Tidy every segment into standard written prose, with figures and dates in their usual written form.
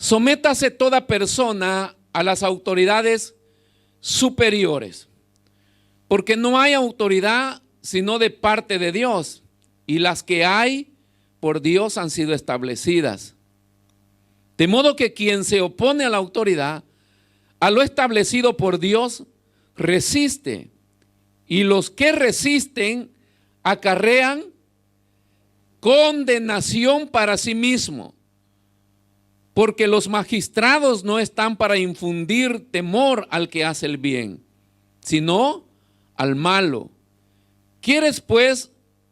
Sométase toda persona a las autoridades superiores, porque no hay autoridad sino de parte de Dios, y las que hay por Dios han sido establecidas. De modo que quien se opone a la autoridad, a lo establecido por Dios, resiste, y los que resisten acarrean condenación para sí mismo, porque los magistrados no están para infundir temor al que hace el bien, sino al malo. ¿Quieres pues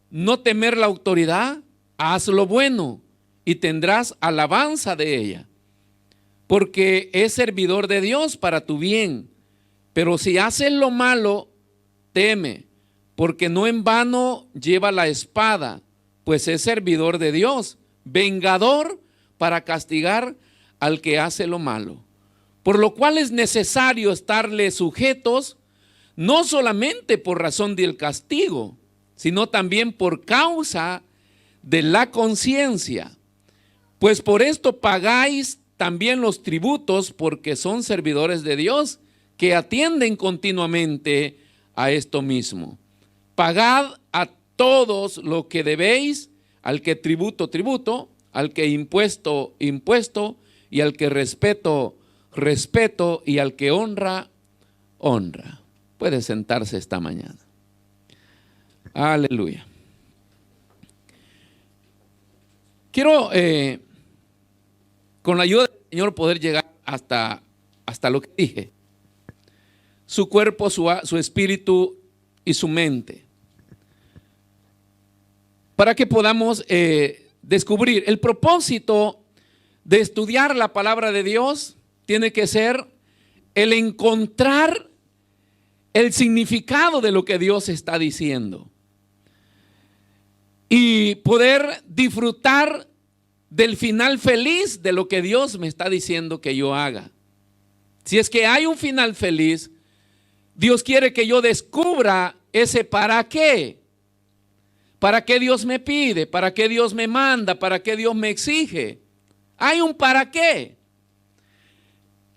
no temer la autoridad? Haz lo bueno y tendrás alabanza de ella, porque es servidor de Dios para tu bien. Pero si haces lo malo, teme, porque no en vano lleva la espada, pues es servidor de Dios, vengador para castigar al que hace lo malo. Por lo cual es necesario estarle sujetos, no solamente por razón del castigo, sino también por causa de la conciencia. Pues por esto pagáis también los tributos, porque son servidores de Dios, que atienden continuamente a esto mismo. Pagad a todos lo que debéis, al que tributo, tributo, al que impuesto, impuesto, y al que respeto, respeto, y al que honra, honra. Puede sentarse esta mañana. Aleluya. Quiero, con la ayuda del Señor, poder llegar hasta lo que dije. Su cuerpo, su espíritu y su mente. Para que podamos descubrir el propósito de estudiar la palabra de Dios, tiene que ser el encontrar el significado de lo que Dios está diciendo y poder disfrutar del final feliz de lo que Dios me está diciendo que yo haga. Si es que hay un final feliz, Dios quiere que yo descubra ese para qué. ¿Para qué Dios me pide? ¿Para qué Dios me manda? ¿Para qué Dios me exige? Hay un para qué.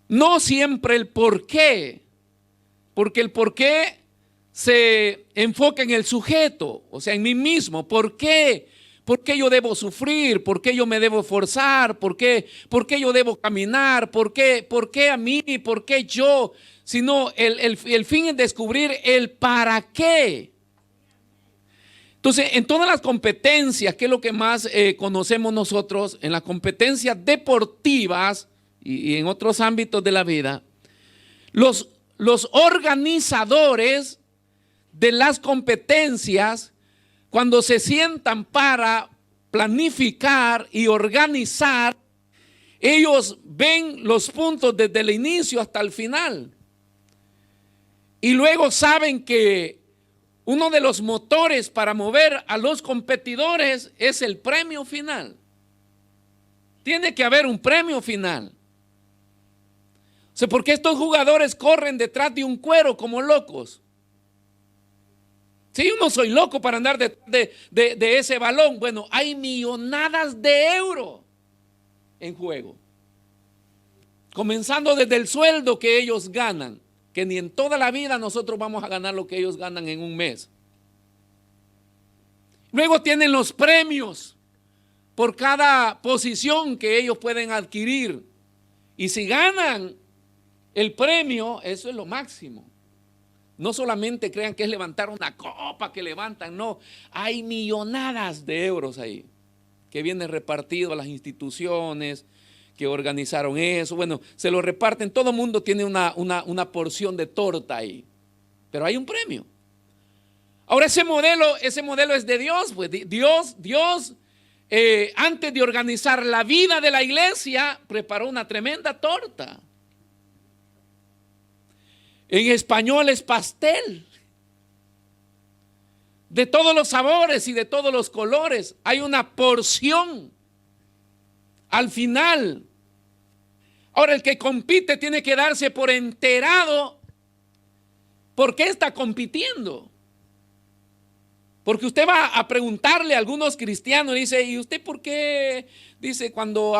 No siempre el por qué, porque el por qué se enfoca en el sujeto, o sea, en mí mismo. ¿Por qué? ¿Por qué yo debo sufrir? ¿Por qué yo me debo esforzar? ¿Por qué yo debo caminar? ¿Por qué a mí? ¿Por qué yo? Sino el fin es descubrir el para qué. Entonces, en todas las competencias, que es lo que más conocemos nosotros, en las competencias deportivas y en otros ámbitos de la vida, los organizadores de las competencias, cuando se sientan para planificar y organizar, ellos ven los puntos desde el inicio hasta el final. Y luego saben que uno de los motores para mover a los competidores es el premio final. Tiene que haber un premio final. O sea, porque estos jugadores corren detrás de un cuero como locos. Si yo no soy loco para andar detrás de ese balón, bueno, hay millonadas de euros en juego. Comenzando desde el sueldo que ellos ganan, que ni en toda la vida nosotros vamos a ganar lo que ellos ganan en un mes. Luego tienen los premios por cada posición que ellos pueden adquirir. Y si ganan el premio, eso es lo máximo. No solamente crean que es levantar una copa que levantan, no. Hay millonadas de euros ahí que vienen repartidos a las instituciones que organizaron eso. Bueno, se lo reparten, todo el mundo tiene una porción de torta ahí, pero hay un premio. Ahora ese modelo es de Dios, pues Dios antes de organizar la vida de la iglesia preparó una tremenda torta. En español es pastel. De todos los sabores y de todos los colores. Hay una porción al final. Ahora el que compite tiene que darse por enterado por qué está compitiendo. Porque usted va a preguntarle a algunos cristianos, dice, ¿y usted por qué? Dice, cuando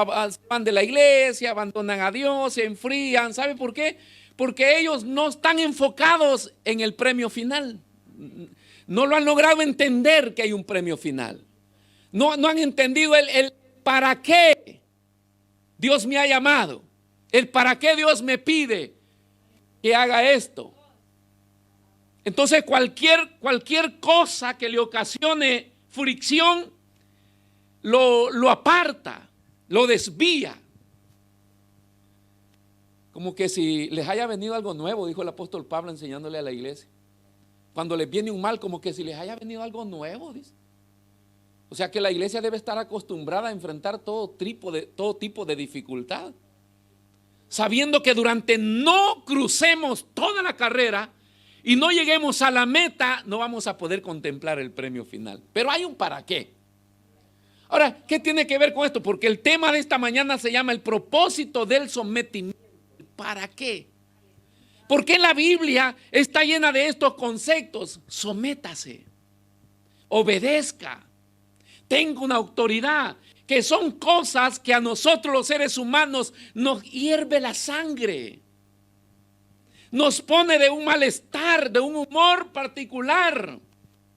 van de la iglesia, abandonan a Dios, se enfrían. ¿Sabe por qué? Porque ellos no están enfocados en el premio final. No lo han logrado entender que hay un premio final. No han entendido el para qué Dios me ha llamado. El para qué Dios me pide que haga esto. Entonces cualquier cosa que le ocasione fricción lo aparta, lo desvía. Como que si les haya venido algo nuevo, dijo el apóstol Pablo enseñándole a la iglesia. Cuando les viene un mal, como que si les haya venido algo nuevo, dice. O sea que la iglesia debe estar acostumbrada a enfrentar todo tipo de dificultad, sabiendo que durante no crucemos toda la carrera y no lleguemos a la meta, no vamos a poder contemplar el premio final. Pero hay un para qué. Ahora, ¿qué tiene que ver con esto? Porque el tema de esta mañana se llama el propósito del sometimiento. ¿Para qué? Porque la Biblia está llena de estos conceptos. Sométase, obedezca, tenga una autoridad, que son cosas que a nosotros los seres humanos nos hierve la sangre. Nos pone de un malestar, de un humor particular.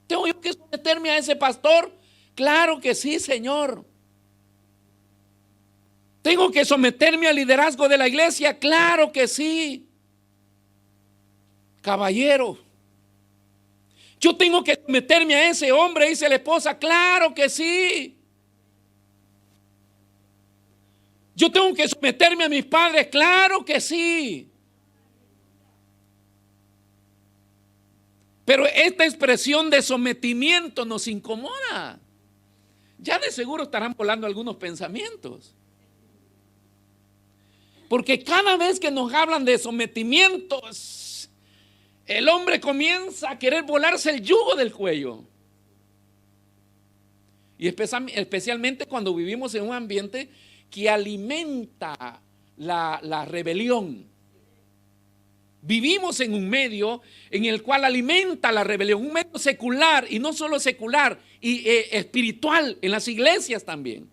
¿Tengo yo que someterme a ese pastor? Claro que sí, Señor. ¿Tengo que someterme al liderazgo de la iglesia? Claro que sí. Caballero, yo tengo que someterme a ese hombre, dice la esposa. Claro que sí. Yo tengo que someterme a mis padres. Claro que sí. Pero esta expresión de sometimiento nos incomoda. Ya de seguro estarán volando algunos pensamientos. Porque cada vez que nos hablan de sometimientos, el hombre comienza a querer volarse el yugo del cuello. Y especialmente cuando vivimos en un ambiente que alimenta la rebelión. Vivimos en un medio en el cual alimenta la rebelión, un medio secular, y no solo secular, y espiritual, en las iglesias también.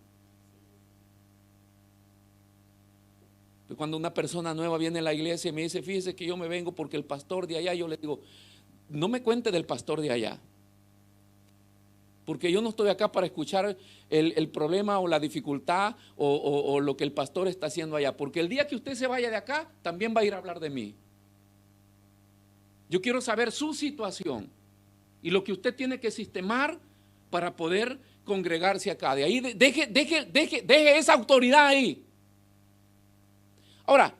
Cuando una persona nueva viene a la iglesia y me dice, fíjese que yo me vengo porque el pastor de allá, yo le digo, no me cuente del pastor de allá, porque yo no estoy acá para escuchar el problema o la dificultad o lo que el pastor está haciendo allá, porque el día que usted se vaya de acá, también va a ir a hablar de mí. Yo quiero saber su situación y lo que usted tiene que sistemar para poder congregarse acá. De ahí deje esa autoridad ahí. Ahora,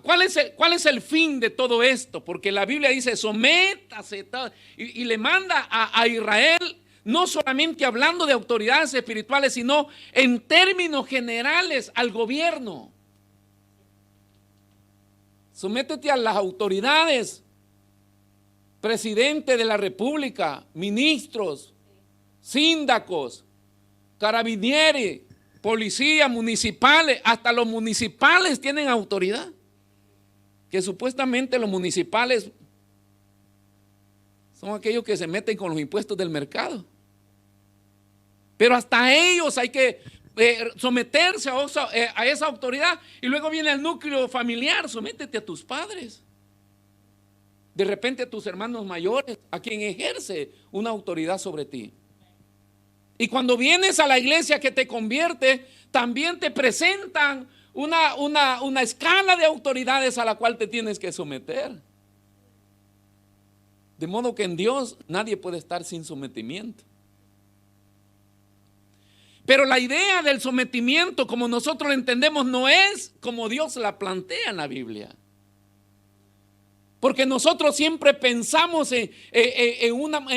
¿cuál es el fin de todo esto? Porque la Biblia dice, sométase, y le manda a Israel, no solamente hablando de autoridades espirituales, sino en términos generales al gobierno. Sométete a las autoridades, presidente de la república, ministros, síndacos, carabinieri, policías municipales, hasta los municipales tienen autoridad. Que supuestamente los municipales son aquellos que se meten con los impuestos del mercado. Pero hasta ellos hay que someterse a esa autoridad. Y luego viene el núcleo familiar, sométete a tus padres. De repente a tus hermanos mayores, a quien ejerce una autoridad sobre ti. Y cuando vienes a la iglesia que te convierte, también te presentan una escala de autoridades a la cual te tienes que someter. De modo que en Dios nadie puede estar sin sometimiento. Pero la idea del sometimiento, como nosotros lo entendemos, no es como Dios la plantea en la Biblia. Porque nosotros siempre pensamos en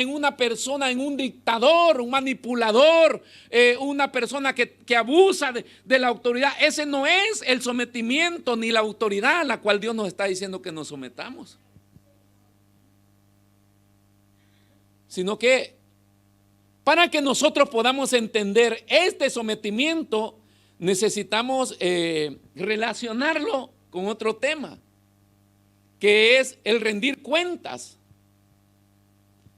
una persona, en un dictador, un manipulador, una persona que abusa de la autoridad. Ese no es el sometimiento ni la autoridad a la cual Dios nos está diciendo que nos sometamos. Sino que para que nosotros podamos entender este sometimiento, necesitamos relacionarlo con otro tema, que es el rendir cuentas.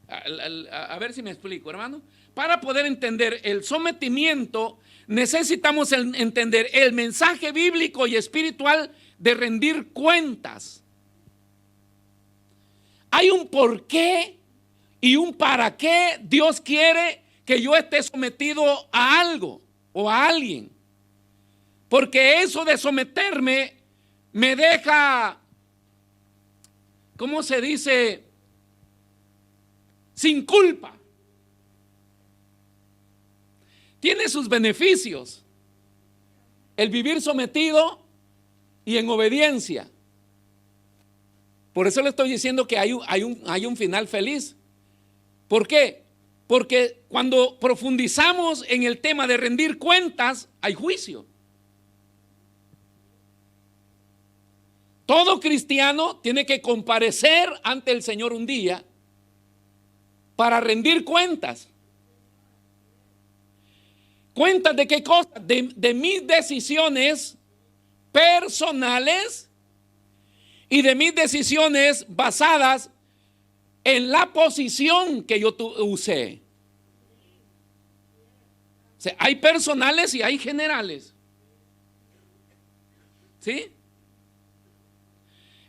A ver si me explico, hermano. Para poder entender el sometimiento, necesitamos entender el mensaje bíblico y espiritual de rendir cuentas. Hay un por qué y un para qué Dios quiere que yo esté sometido a algo o a alguien. Porque eso de someterme me deja, ¿cómo se dice? Sin culpa. Tiene sus beneficios el vivir sometido y en obediencia. Por eso le estoy diciendo que hay un final feliz. ¿Por qué? Porque cuando profundizamos en el tema de rendir cuentas, hay juicio. Todo cristiano tiene que comparecer ante el Señor un día para rendir cuentas. ¿Cuentas de qué cosa? De mis decisiones personales y de mis decisiones basadas en la posición que yo usé. O sea, hay personales y hay generales. ¿Sí?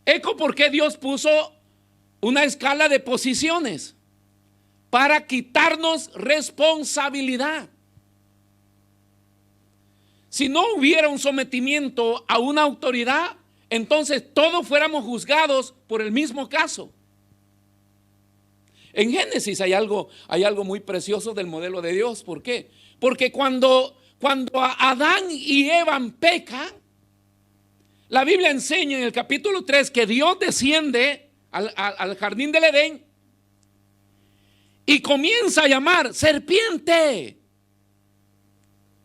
Eco, ¿por qué Dios puso una escala de posiciones? Para quitarnos responsabilidad. Si no hubiera un sometimiento a una autoridad, entonces todos fuéramos juzgados por el mismo caso. En Génesis hay algo muy precioso del modelo de Dios. ¿Por qué? Porque cuando Adán y Eva pecan, la Biblia enseña en el capítulo 3 que Dios desciende al jardín del Edén y comienza a llamar serpiente.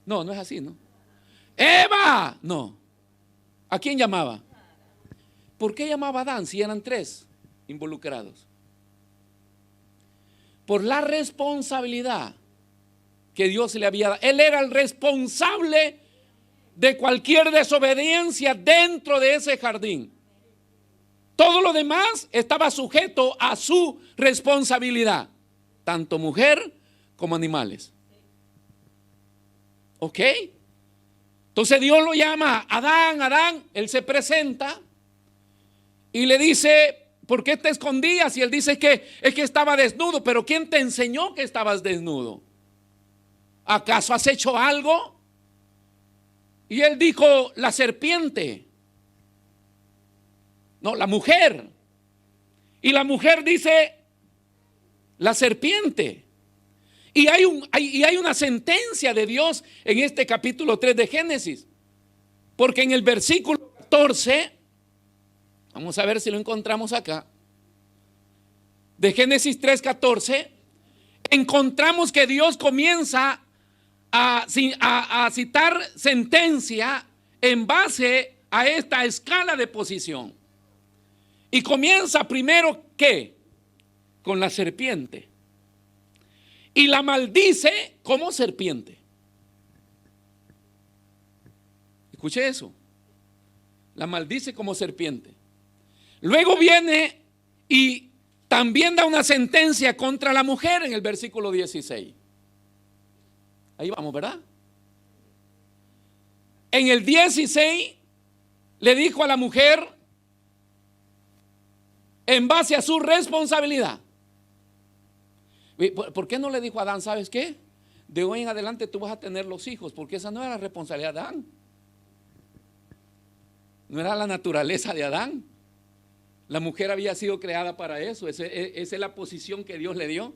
No, no es así, ¿no? Eva, no. ¿A quién llamaba? ¿Por qué llamaba a Adán si eran tres involucrados? Por la responsabilidad que Dios le había dado. Él era el responsable de cualquier desobediencia dentro de ese jardín. Todo lo demás estaba sujeto a su responsabilidad, tanto mujer como animales. ¿Ok? Entonces Dios lo llama, Adán, Adán. Él se presenta y le dice, ¿por qué te escondías? Y él dice es que estaba desnudo. Pero ¿quién te enseñó que estabas desnudo? ¿Acaso has hecho algo? Y él dijo, la serpiente. No, la mujer. Y la mujer dice, la serpiente. Y hay una sentencia de Dios en este capítulo 3 de Génesis. Porque en el versículo 14, vamos a ver si lo encontramos acá, de Génesis 3:14, encontramos que Dios comienza a citar sentencia en base a esta escala de posición. Y comienza primero, ¿qué? Con la serpiente. Y la maldice como serpiente. Escuche eso. La maldice como serpiente. Luego viene y también da una sentencia contra la mujer en el versículo 16. Ahí vamos, ¿verdad? En el 16 le dijo a la mujer, en base a su responsabilidad. ¿Por qué no le dijo a Adán, sabes qué? De hoy en adelante tú vas a tener los hijos, porque esa no era la responsabilidad de Adán. No era la naturaleza de Adán. La mujer había sido creada para eso. Esa es la posición que Dios le dio.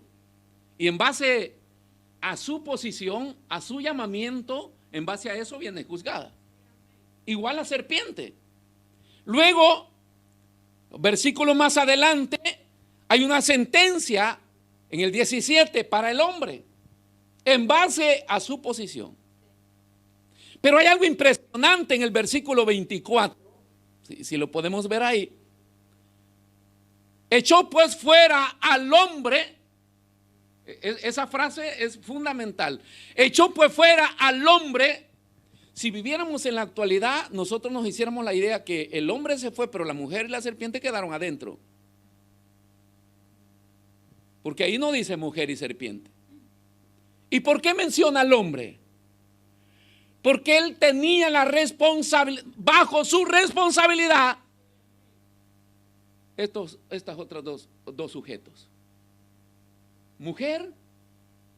Y en base a su posición, a su llamamiento, en base a eso viene juzgada. Igual la serpiente. Luego, versículo más adelante, hay una sentencia en el 17 para el hombre, en base a su posición. Pero hay algo impresionante en el versículo 24, si lo podemos ver ahí. Echó pues fuera al hombre, esa frase es fundamental. Echó pues fuera al hombre. Si viviéramos en la actualidad, nosotros nos hiciéramos la idea que el hombre se fue, pero la mujer y la serpiente quedaron adentro. Porque ahí no dice mujer y serpiente. ¿Y por qué menciona al hombre? Porque él tenía la responsabilidad, bajo su responsabilidad, estas otras dos sujetos. Mujer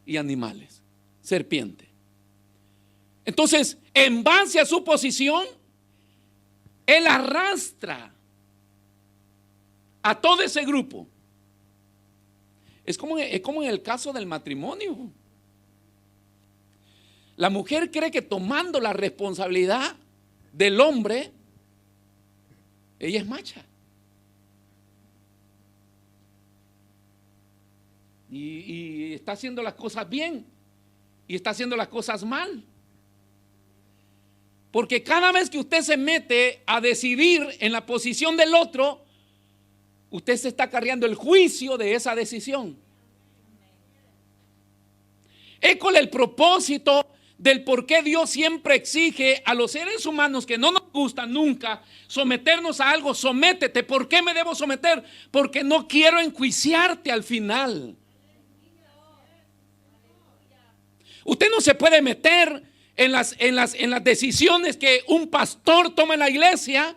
y animales, serpiente. Entonces, en base a su posición, él arrastra a todo ese grupo. Es como en el caso del matrimonio. La mujer cree que tomando la responsabilidad del hombre, ella es macha. Y está haciendo las cosas bien y está haciendo las cosas mal. Porque cada vez que usted se mete a decidir en la posición del otro, usted se está acarreando el juicio de esa decisión. Es con el propósito del por qué Dios siempre exige a los seres humanos que no nos gusta nunca someternos a algo. Sométete. ¿Por qué me debo someter? Porque no quiero enjuiciarte al final. Usted no se puede meter en las decisiones que un pastor toma en la iglesia,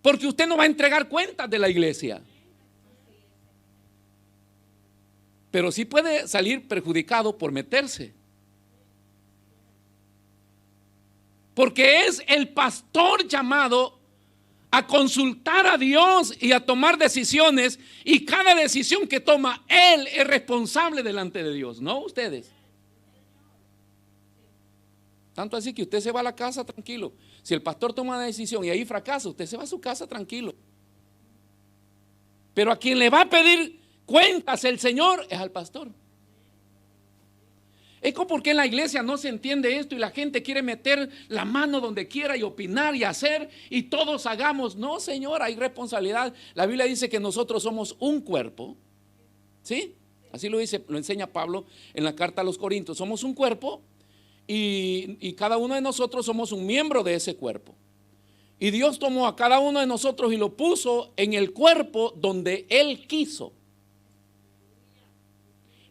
porque usted no va a entregar cuentas de la iglesia. Pero sí puede salir perjudicado por meterse. Porque es el pastor llamado a consultar a Dios y a tomar decisiones, y cada decisión que toma, él es responsable delante de Dios, no ustedes. Tanto así que usted se va a la casa tranquilo. Si el pastor toma una decisión y ahí fracasa, usted se va a su casa tranquilo. Pero a quien le va a pedir cuentas el Señor es al pastor. Es como porque en la iglesia no se entiende esto y la gente quiere meter la mano donde quiera y opinar y hacer y todos hagamos. No, Señor, hay responsabilidad. La Biblia dice que nosotros somos un cuerpo. ¿Sí? Así lo dice, lo enseña Pablo en la carta a los Corintios. Somos un cuerpo. Y cada uno de nosotros somos un miembro de ese cuerpo. Y Dios tomó a cada uno de nosotros y lo puso en el cuerpo donde Él quiso.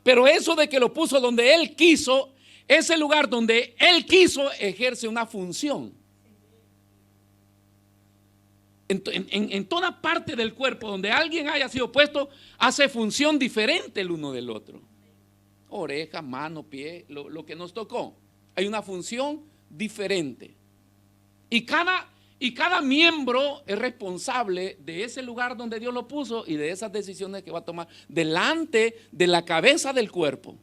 Pero eso de que lo puso donde Él quiso, ese lugar donde Él quiso ejerce una función. En toda parte del cuerpo donde alguien haya sido puesto, hace función diferente el uno del otro. Oreja, mano, pie, lo que nos tocó. Hay una función diferente. Y cada miembro es responsable de ese lugar donde Dios lo puso y de esas decisiones que va a tomar delante de la cabeza del cuerpo.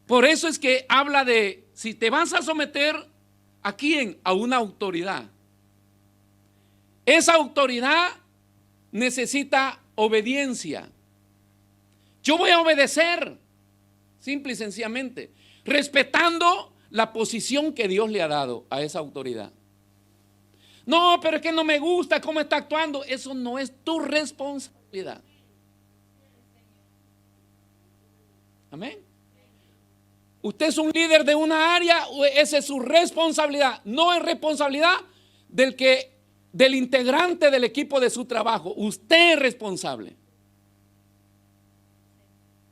Por eso es que habla de si te vas a someter ¿a quién? A una autoridad. Esa autoridad necesita obediencia. Yo voy a obedecer, simple y sencillamente, respetando la posición que Dios le ha dado a esa autoridad. No, pero es que no me gusta cómo está actuando. Eso no es tu responsabilidad. Amén. Usted es un líder de una área, esa es su responsabilidad. No es responsabilidad del integrante del equipo de su trabajo. Usted es responsable.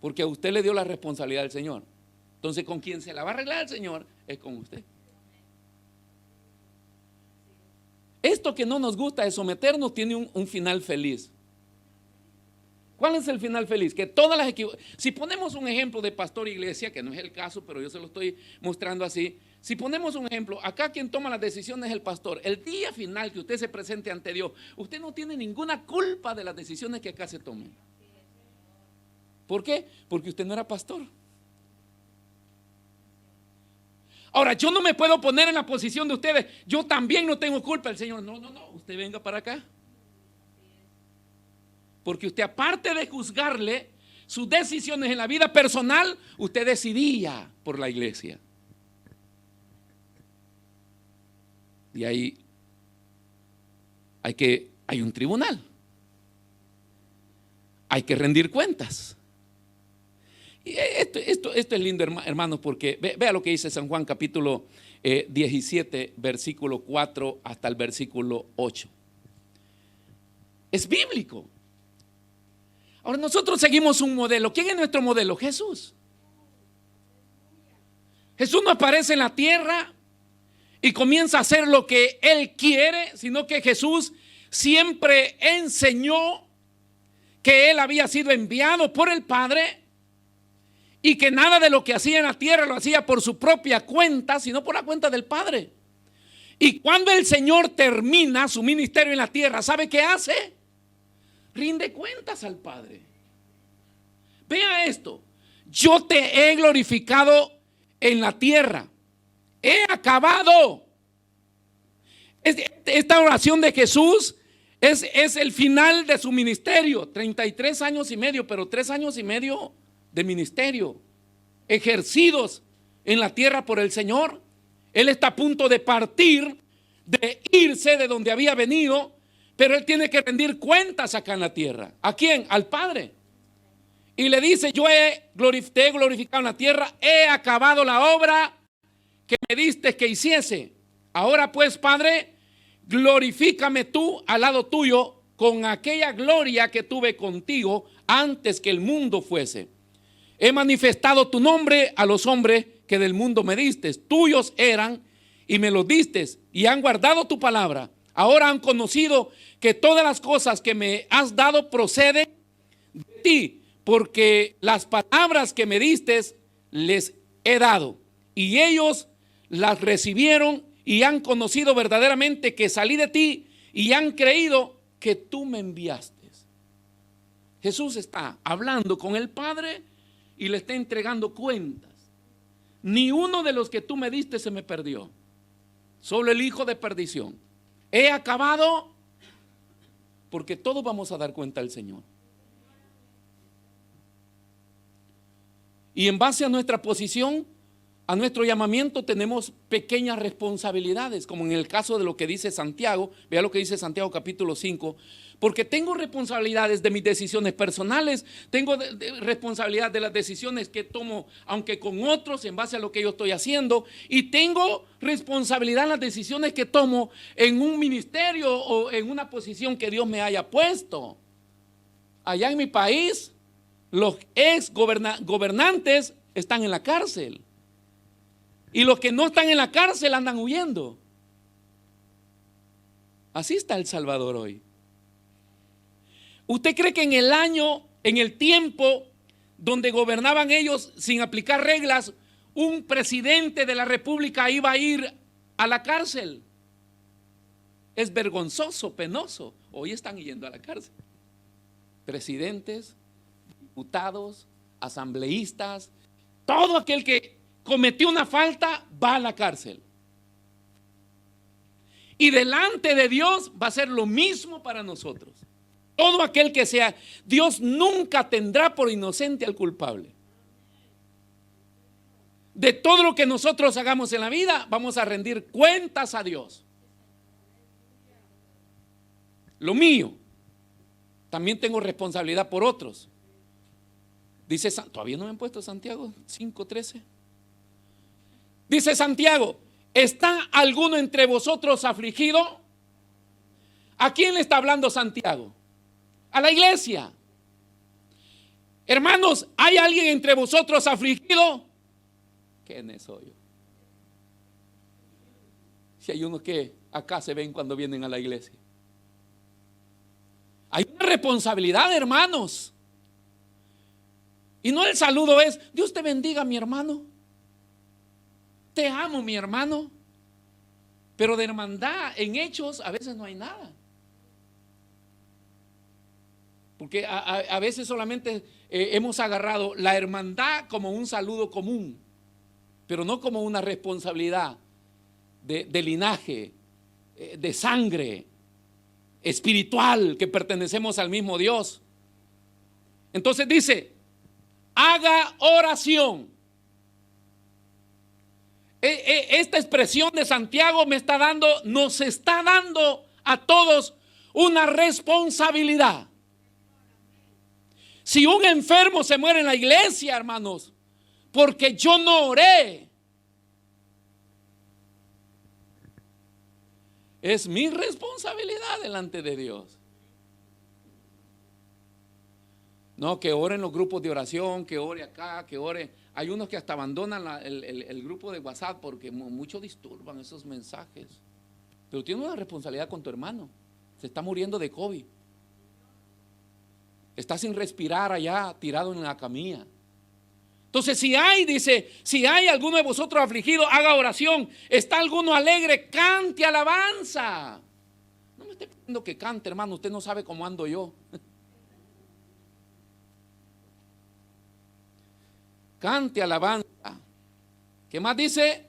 Porque a usted le dio la responsabilidad del Señor. Entonces, con quien se la va a arreglar el Señor es con usted. Esto que no nos gusta de someternos tiene un final feliz. ¿Cuál es el final feliz? Que todas las si ponemos un ejemplo de pastor iglesia, que no es el caso, pero yo se lo estoy mostrando así. Si ponemos un ejemplo, acá quien toma las decisiones es el pastor. El día final que usted se presente ante Dios, usted no tiene ninguna culpa de las decisiones que acá se tomen. ¿Por qué? Porque usted no era pastor. Ahora, yo no me puedo poner en la posición de ustedes. Yo también no tengo culpa. El Señor, no, usted venga para acá. Porque usted, aparte de juzgarle sus decisiones en la vida personal, usted decidía por la iglesia. Y ahí hay un tribunal. Hay que rendir cuentas. Y esto es lindo, hermanos, porque vea lo que dice San Juan capítulo 17, versículo 4 hasta el versículo 8. Es bíblico. Ahora nosotros seguimos un modelo. ¿Quién es nuestro modelo? Jesús. Jesús no aparece en la tierra y comienza a hacer lo que Él quiere, sino que Jesús siempre enseñó que Él había sido enviado por el Padre y que nada de lo que hacía en la tierra lo hacía por su propia cuenta, sino por la cuenta del Padre. Y cuando el Señor termina su ministerio en la tierra, ¿sabe qué hace? Rinde cuentas al Padre. Vea esto: yo te he glorificado en la tierra, he acabado. Esta oración de Jesús es el final de su ministerio. 33 años y medio, pero 3 años y medio de ministerio ejercidos en la tierra por el Señor. Él está a punto de partir, de irse de donde había venido, pero Él tiene que rendir cuentas acá en la tierra. ¿A quién? Al Padre. Y le dice: yo te he glorificado en la tierra, he acabado la obra que me diste que hiciese. Ahora pues, Padre, glorifícame tú al lado tuyo con aquella gloria que tuve contigo antes que el mundo fuese. He manifestado tu nombre a los hombres que del mundo me diste. Tuyos eran y me los diste y han guardado tu palabra. Ahora han conocido que todas las cosas que me has dado proceden de ti, porque las palabras que me diste les he dado y ellos las recibieron y han conocido verdaderamente que salí de ti y han creído que tú me enviaste. Jesús está hablando con el Padre y le está entregando cuentas. Ni uno de los que tú me diste se me perdió, solo el hijo de perdición. He acabado, porque todos vamos a dar cuenta al Señor. Y en base a nuestra posición, a nuestro llamamiento, tenemos pequeñas responsabilidades, como en el caso de lo que dice Santiago. Vea lo que dice Santiago capítulo 5. Porque tengo responsabilidades de mis decisiones personales, tengo responsabilidad de las decisiones que tomo, aunque con otros, en base a lo que yo estoy haciendo, y tengo responsabilidad en las decisiones que tomo en un ministerio o en una posición que Dios me haya puesto. Allá en mi país, los ex gobernantes están en la cárcel y los que no están en la cárcel andan huyendo. Así está El Salvador hoy. ¿Usted cree que en el año, en el tiempo donde gobernaban ellos sin aplicar reglas, un presidente de la república iba a ir a la cárcel? Es vergonzoso, penoso. Hoy están yendo a la cárcel presidentes, diputados, asambleístas, todo aquel que cometió una falta va a la cárcel. Y delante de Dios va a ser lo mismo para nosotros. Todo aquel que sea, Dios nunca tendrá por inocente al culpable. De todo lo que nosotros hagamos en la vida, vamos a rendir cuentas a Dios. Lo mío, también tengo responsabilidad por otros. Dice, todavía no me han puesto Santiago 5:13. Dice Santiago: ¿está alguno entre vosotros afligido? ¿A quién le está hablando Santiago? A la iglesia. Hermanos, ¿hay alguien entre vosotros afligido? ¿Quién soy yo? Si hay unos que acá se ven cuando vienen a la iglesia. Hay una responsabilidad, hermanos. Y no el saludo es: Dios te bendiga, mi hermano. Te amo, mi hermano. Pero de hermandad en hechos a veces no hay nada. Porque a veces solamente hemos agarrado la hermandad como un saludo común, pero no como una responsabilidad de linaje, de sangre espiritual, que pertenecemos al mismo Dios. Entonces dice: haga oración. Esta expresión de Santiago nos está dando a todos una responsabilidad. Si un enfermo se muere en la iglesia, hermanos, porque yo no oré, es mi responsabilidad delante de Dios. No, que ore en los grupos de oración, que ore acá, que ore. Hay unos que hasta abandonan el grupo de WhatsApp porque mucho disturban esos mensajes. Pero tiene una responsabilidad con tu hermano. Se está muriendo de COVID. Está sin respirar allá, tirado en la camilla. Entonces, si hay alguno de vosotros afligido, haga oración. ¿Está alguno alegre? Cante alabanza. No me esté pidiendo que cante, hermano. Usted no sabe cómo ando yo. Cante alabanza. ¿Qué más dice?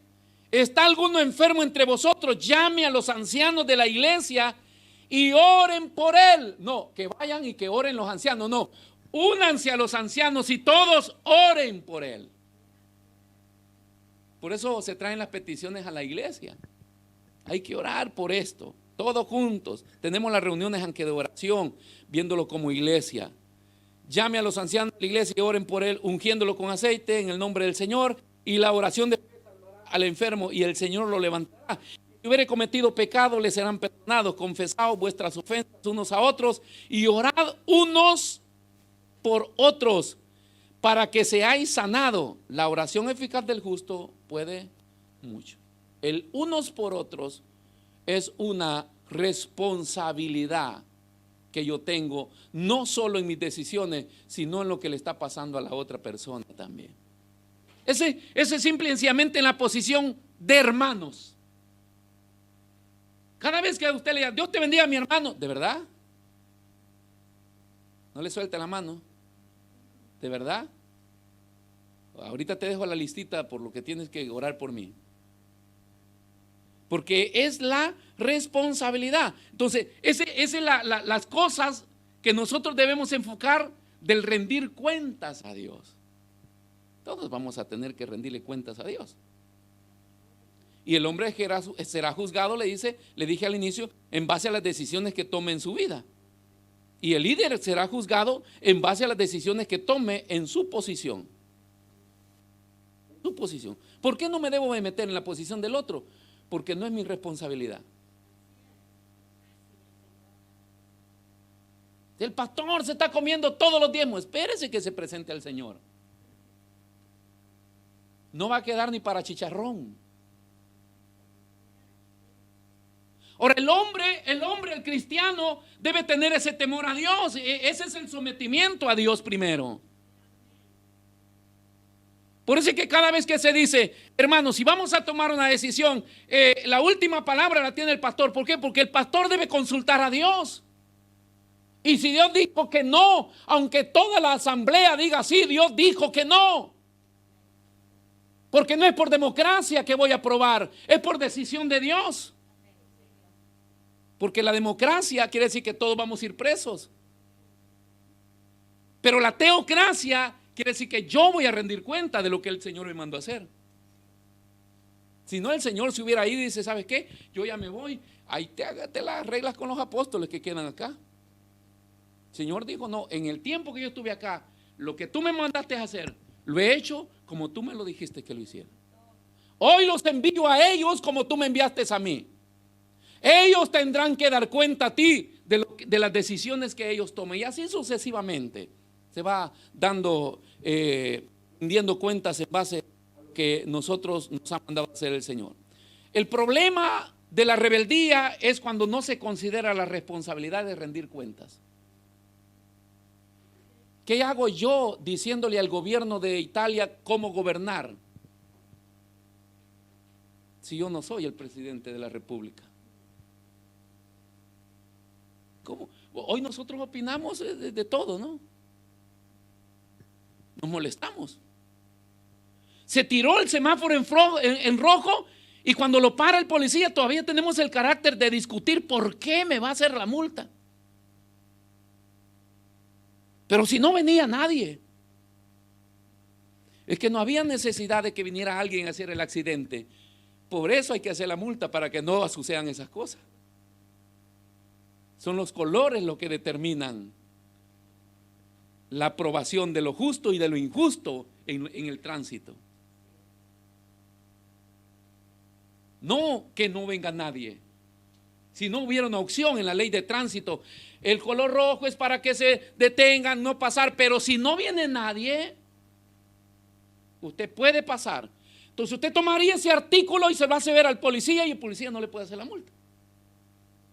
¿Está alguno enfermo entre vosotros? Llame a los ancianos de la iglesia y oren por él. No, que vayan y que oren los ancianos. No, únanse a los ancianos y todos oren por él. Por eso se traen las peticiones a la iglesia. Hay que orar por esto, todos juntos. Tenemos las reuniones aunque de oración, viéndolo como iglesia. Llame a los ancianos de la iglesia y oren por él, ungiéndolo con aceite en el nombre del Señor, y la oración de al enfermo y el Señor lo levantará. Si hubiere cometido pecado, le serán perdonados. Confesad vuestras ofensas unos a otros y orad unos por otros para que seáis sanados. La oración eficaz del justo puede mucho. El unos por otros es una responsabilidad que yo tengo, no solo en mis decisiones, sino en lo que le está pasando a la otra persona también. Ese es simple y sencillamente en la posición de hermanos. Cada vez que usted le diga, Dios te bendiga, mi hermano, ¿de verdad? No le suelte la mano. ¿De verdad? Ahorita te dejo la listita por lo que tienes que orar por mí. Porque es la responsabilidad. Entonces, esas son las cosas que nosotros debemos enfocar del rendir cuentas a Dios. Todos vamos a tener que rendirle cuentas a Dios. Y el hombre será juzgado, le dije al inicio, en base a las decisiones que tome en su vida. Y el líder será juzgado en base a las decisiones que tome en su posición. Su posición. ¿Por qué no me debo de meter en la posición del otro? Porque no es mi responsabilidad. El pastor se está comiendo todos los diezmos. Espérese que se presente al Señor. No va a quedar ni para chicharrón. Ahora el cristiano debe tener ese temor a Dios. Ese es el sometimiento a Dios primero. Por eso es que cada vez que se dice, hermanos, si vamos a tomar una decisión, la última palabra la tiene el pastor. ¿Por qué? Porque el pastor debe consultar a Dios. Y si Dios dijo que no, aunque toda la asamblea diga sí, Dios dijo que no. Porque no es por democracia que voy a aprobar, es por decisión de Dios. Porque la democracia quiere decir que todos vamos a ir presos. Pero la teocracia quiere decir que yo voy a rendir cuenta de lo que el Señor me mandó a hacer. Si no, el Señor se hubiera ido y dice, ¿sabes qué? Yo ya me voy. Ahí te las reglas con los apóstoles que quedan acá. El Señor dijo, no, en el tiempo que yo estuve acá, lo que tú me mandaste a hacer, lo he hecho como tú me lo dijiste que lo hiciera. Hoy los envío a ellos como tú me enviaste a mí. Ellos tendrán que dar cuenta a ti de las decisiones que ellos tomen. Y así sucesivamente se va rindiendo cuentas en base a lo que nosotros nos ha mandado a hacer el Señor. El problema de la rebeldía es cuando no se considera la responsabilidad de rendir cuentas. ¿Qué hago yo diciéndole al gobierno de Italia cómo gobernar? Si yo no soy el presidente de la República. ¿Cómo? Hoy nosotros opinamos de todo, ¿no? Nos molestamos. Se tiró el semáforo en rojo y cuando lo para el policía todavía tenemos el carácter de discutir por qué me va a hacer la multa. Pero si no venía nadie, es que no había necesidad de que viniera alguien a hacer el accidente. Por eso hay que hacer la multa, para que no sucedan esas cosas. Son los colores lo que determinan la aprobación de lo justo y de lo injusto en el tránsito. No que no venga nadie. Si no hubiera una opción en la ley de tránsito, el color rojo es para que se detengan, no pasar, pero si no viene nadie, usted puede pasar. Entonces usted tomaría ese artículo y se lo hace ver al policía y el policía no le puede hacer la multa.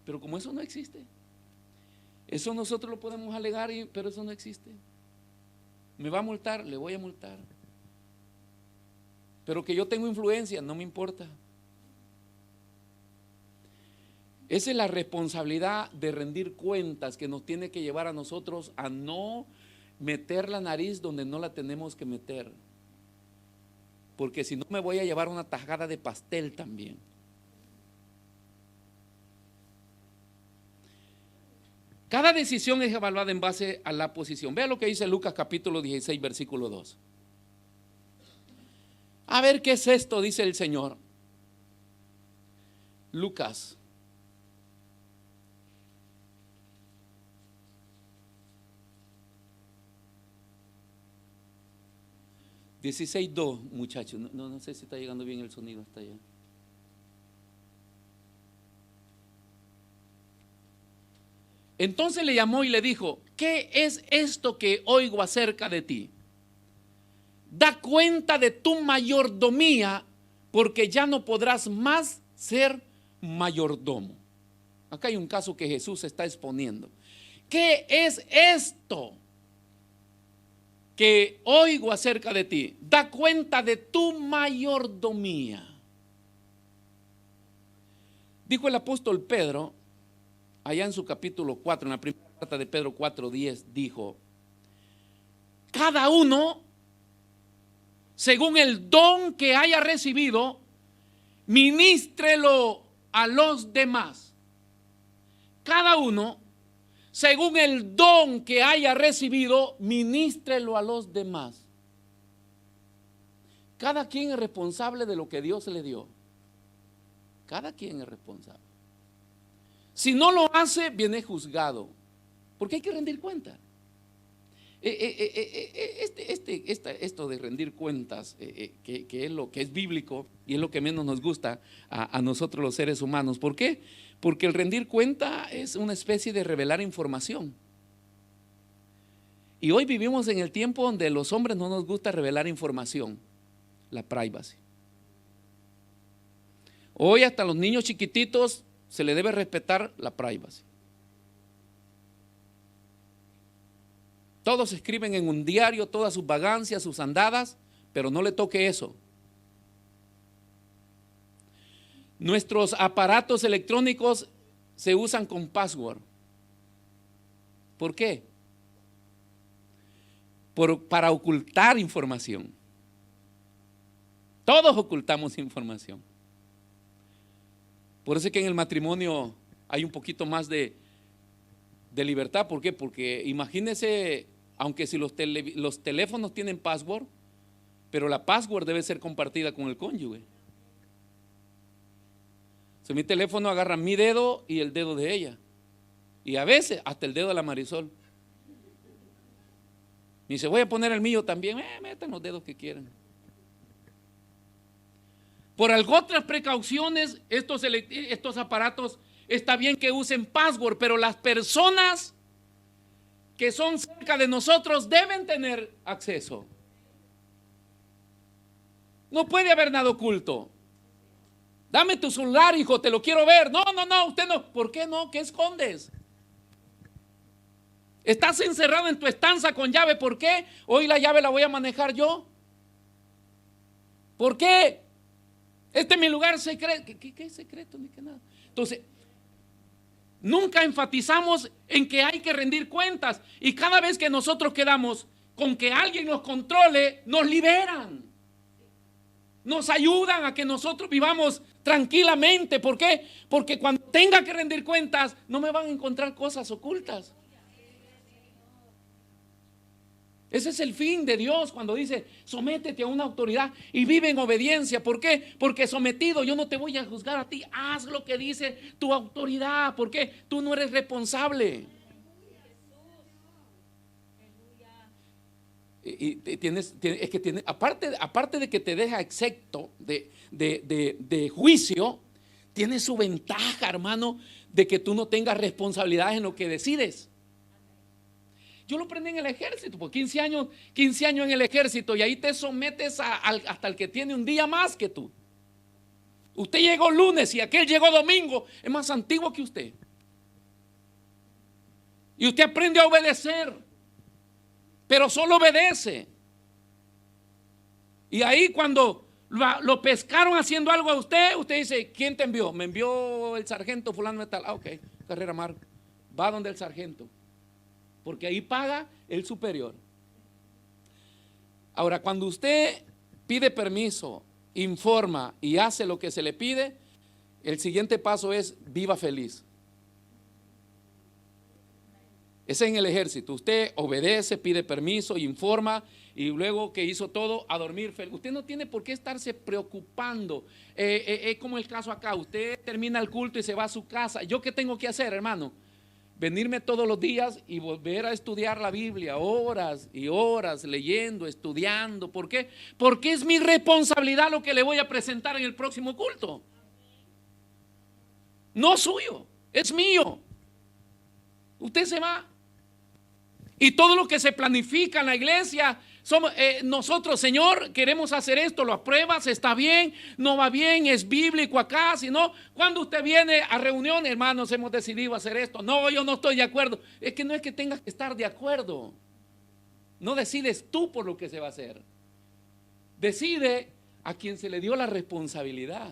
Pero como eso no existe, eso nosotros lo podemos alegar, pero eso no existe. Me va a multar, le voy a multar. Pero que yo tengo influencia, no me importa. Esa es la responsabilidad de rendir cuentas que nos tiene que llevar a nosotros a no meter la nariz donde no la tenemos que meter. Porque si no me voy a llevar una tajada de pastel también. Cada decisión es evaluada en base a la posición. Vea lo que dice Lucas capítulo 16, versículo 2. A ver qué es esto, dice el Señor. Lucas. $16:2, muchachos. No sé si está llegando bien el sonido hasta allá. Entonces le llamó y le dijo: ¿qué es esto que oigo acerca de ti? Da cuenta de tu mayordomía, porque ya no podrás más ser mayordomo. Acá hay un caso que Jesús está exponiendo. ¿Qué es esto que oigo acerca de ti? Da cuenta de tu mayordomía. Dijo el apóstol Pedro, allá en su capítulo 4, en la primera carta de Pedro 4:10, dijo: cada uno, según el don que haya recibido, ministrelo a los demás. Cada uno, según el don que haya recibido, ministrelo a los demás. Cada quien es responsable de lo que Dios le dio. Cada quien es responsable. Si no lo hace, viene juzgado, porque hay que rendir cuenta. Esto de rendir cuentas, que es lo que es bíblico y es lo que menos nos gusta a nosotros los seres humanos. ¿Por qué? Porque el rendir cuenta es una especie de revelar información. Y hoy vivimos en el tiempo donde los hombres no nos gusta revelar información, la privacy. Hoy hasta los niños chiquititos se le debe respetar la privacy. Todos escriben en un diario todas sus vagancias, sus andadas, pero no le toque eso. Nuestros aparatos electrónicos se usan con password. ¿Por qué? Para ocultar información. Todos ocultamos información. Por eso es que en el matrimonio hay un poquito más de libertad. ¿Por qué? Porque imagínese, aunque si los teléfonos tienen password, pero la password debe ser compartida con el cónyuge. Si mi teléfono agarra mi dedo y el dedo de ella, y a veces hasta el dedo de la Marisol. Y dice: voy a poner el mío también. Metan los dedos que quieran. Por otras precauciones, estos aparatos está bien que usen password, pero las personas que son cerca de nosotros deben tener acceso. No puede haber nada oculto. Dame tu celular, hijo, te lo quiero ver. No, usted no. ¿Por qué no? ¿Qué escondes? Estás encerrado en tu estancia con llave. ¿Por qué? Hoy la llave la voy a manejar yo. ¿Por qué? Este es mi lugar secreto. ¿Qué secreto? Ni que nada. Entonces, nunca enfatizamos en que hay que rendir cuentas. Y cada vez que nosotros quedamos con que alguien nos controle, nos liberan. Nos ayudan a que nosotros vivamos tranquilamente. ¿Por qué? Porque cuando tenga que rendir cuentas, no me van a encontrar cosas ocultas. Ese es el fin de Dios cuando dice: sométete a una autoridad y vive en obediencia. ¿Por qué? Porque sometido yo no te voy a juzgar a ti. Haz lo que dice tu autoridad. ¿Por qué? Tú no eres responsable. Aparte de que te deja exento de juicio, tiene su ventaja, hermano, de que tú no tengas responsabilidades en lo que decides. Yo lo aprendí en el ejército, por 15 años en el ejército, y ahí te sometes hasta el que tiene un día más que tú. Usted llegó lunes y aquel llegó domingo, es más antiguo que usted. Y usted aprende a obedecer, pero solo obedece. Y ahí cuando lo pescaron haciendo algo a usted, usted dice, ¿quién te envió? Me envió el sargento fulano de tal. Ah, ok, Carrera Mar, va donde el sargento, porque ahí paga el superior. Ahora, cuando usted pide permiso, informa y hace lo que se le pide, el siguiente paso es viva feliz. Es en el ejército. Usted obedece, pide permiso, informa, y luego que hizo todo, a dormir feliz. Usted no tiene por qué estarse preocupando. Es como el caso acá. Usted termina el culto y se va a su casa. ¿Yo qué tengo que hacer, hermano? Venirme todos los días y volver a estudiar la Biblia, horas y horas, leyendo, estudiando. ¿Por qué? Porque es mi responsabilidad lo que le voy a presentar en el próximo culto. No suyo, es mío. Usted se va. Y todo lo que se planifica en la iglesia, somos, nosotros, Señor, queremos hacer esto, lo apruebas, está bien, no va bien, es bíblico acá, sino cuando usted viene a reunión, hermanos, hemos decidido hacer esto. No, yo no estoy de acuerdo. Es que no es que tengas que estar de acuerdo. No decides tú por lo que se va a hacer. Decide a quien se le dio la responsabilidad.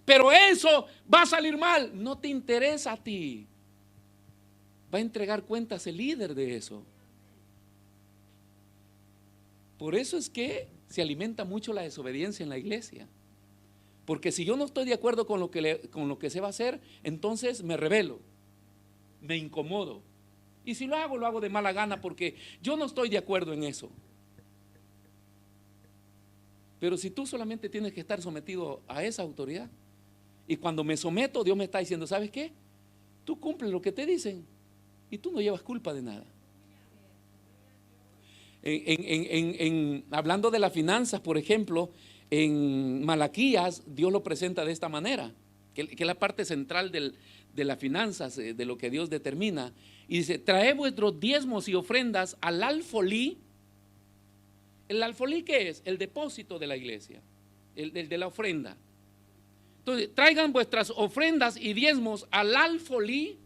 Pero eso va a salir mal, no te interesa a ti. Va a entregar cuentas el líder de eso. Por eso es que se alimenta mucho la desobediencia en la iglesia. Porque si yo no estoy de acuerdo con lo que se va a hacer, entonces me rebelo, me incomodo. Y si lo hago de mala gana porque yo no estoy de acuerdo en eso. Pero si tú solamente tienes que estar sometido a esa autoridad, y cuando me someto, Dios me está diciendo, ¿sabes qué? Tú cumples lo que te dicen y tú no llevas culpa de nada. Hablando de las finanzas, por ejemplo, en Malaquías, Dios lo presenta de esta manera, que es la parte central de las finanzas, de lo que Dios determina. Y dice, traed vuestros diezmos y ofrendas al alfolí. ¿El alfolí qué es? El depósito de la iglesia, el de la ofrenda. Entonces, traigan vuestras ofrendas y diezmos al alfolí,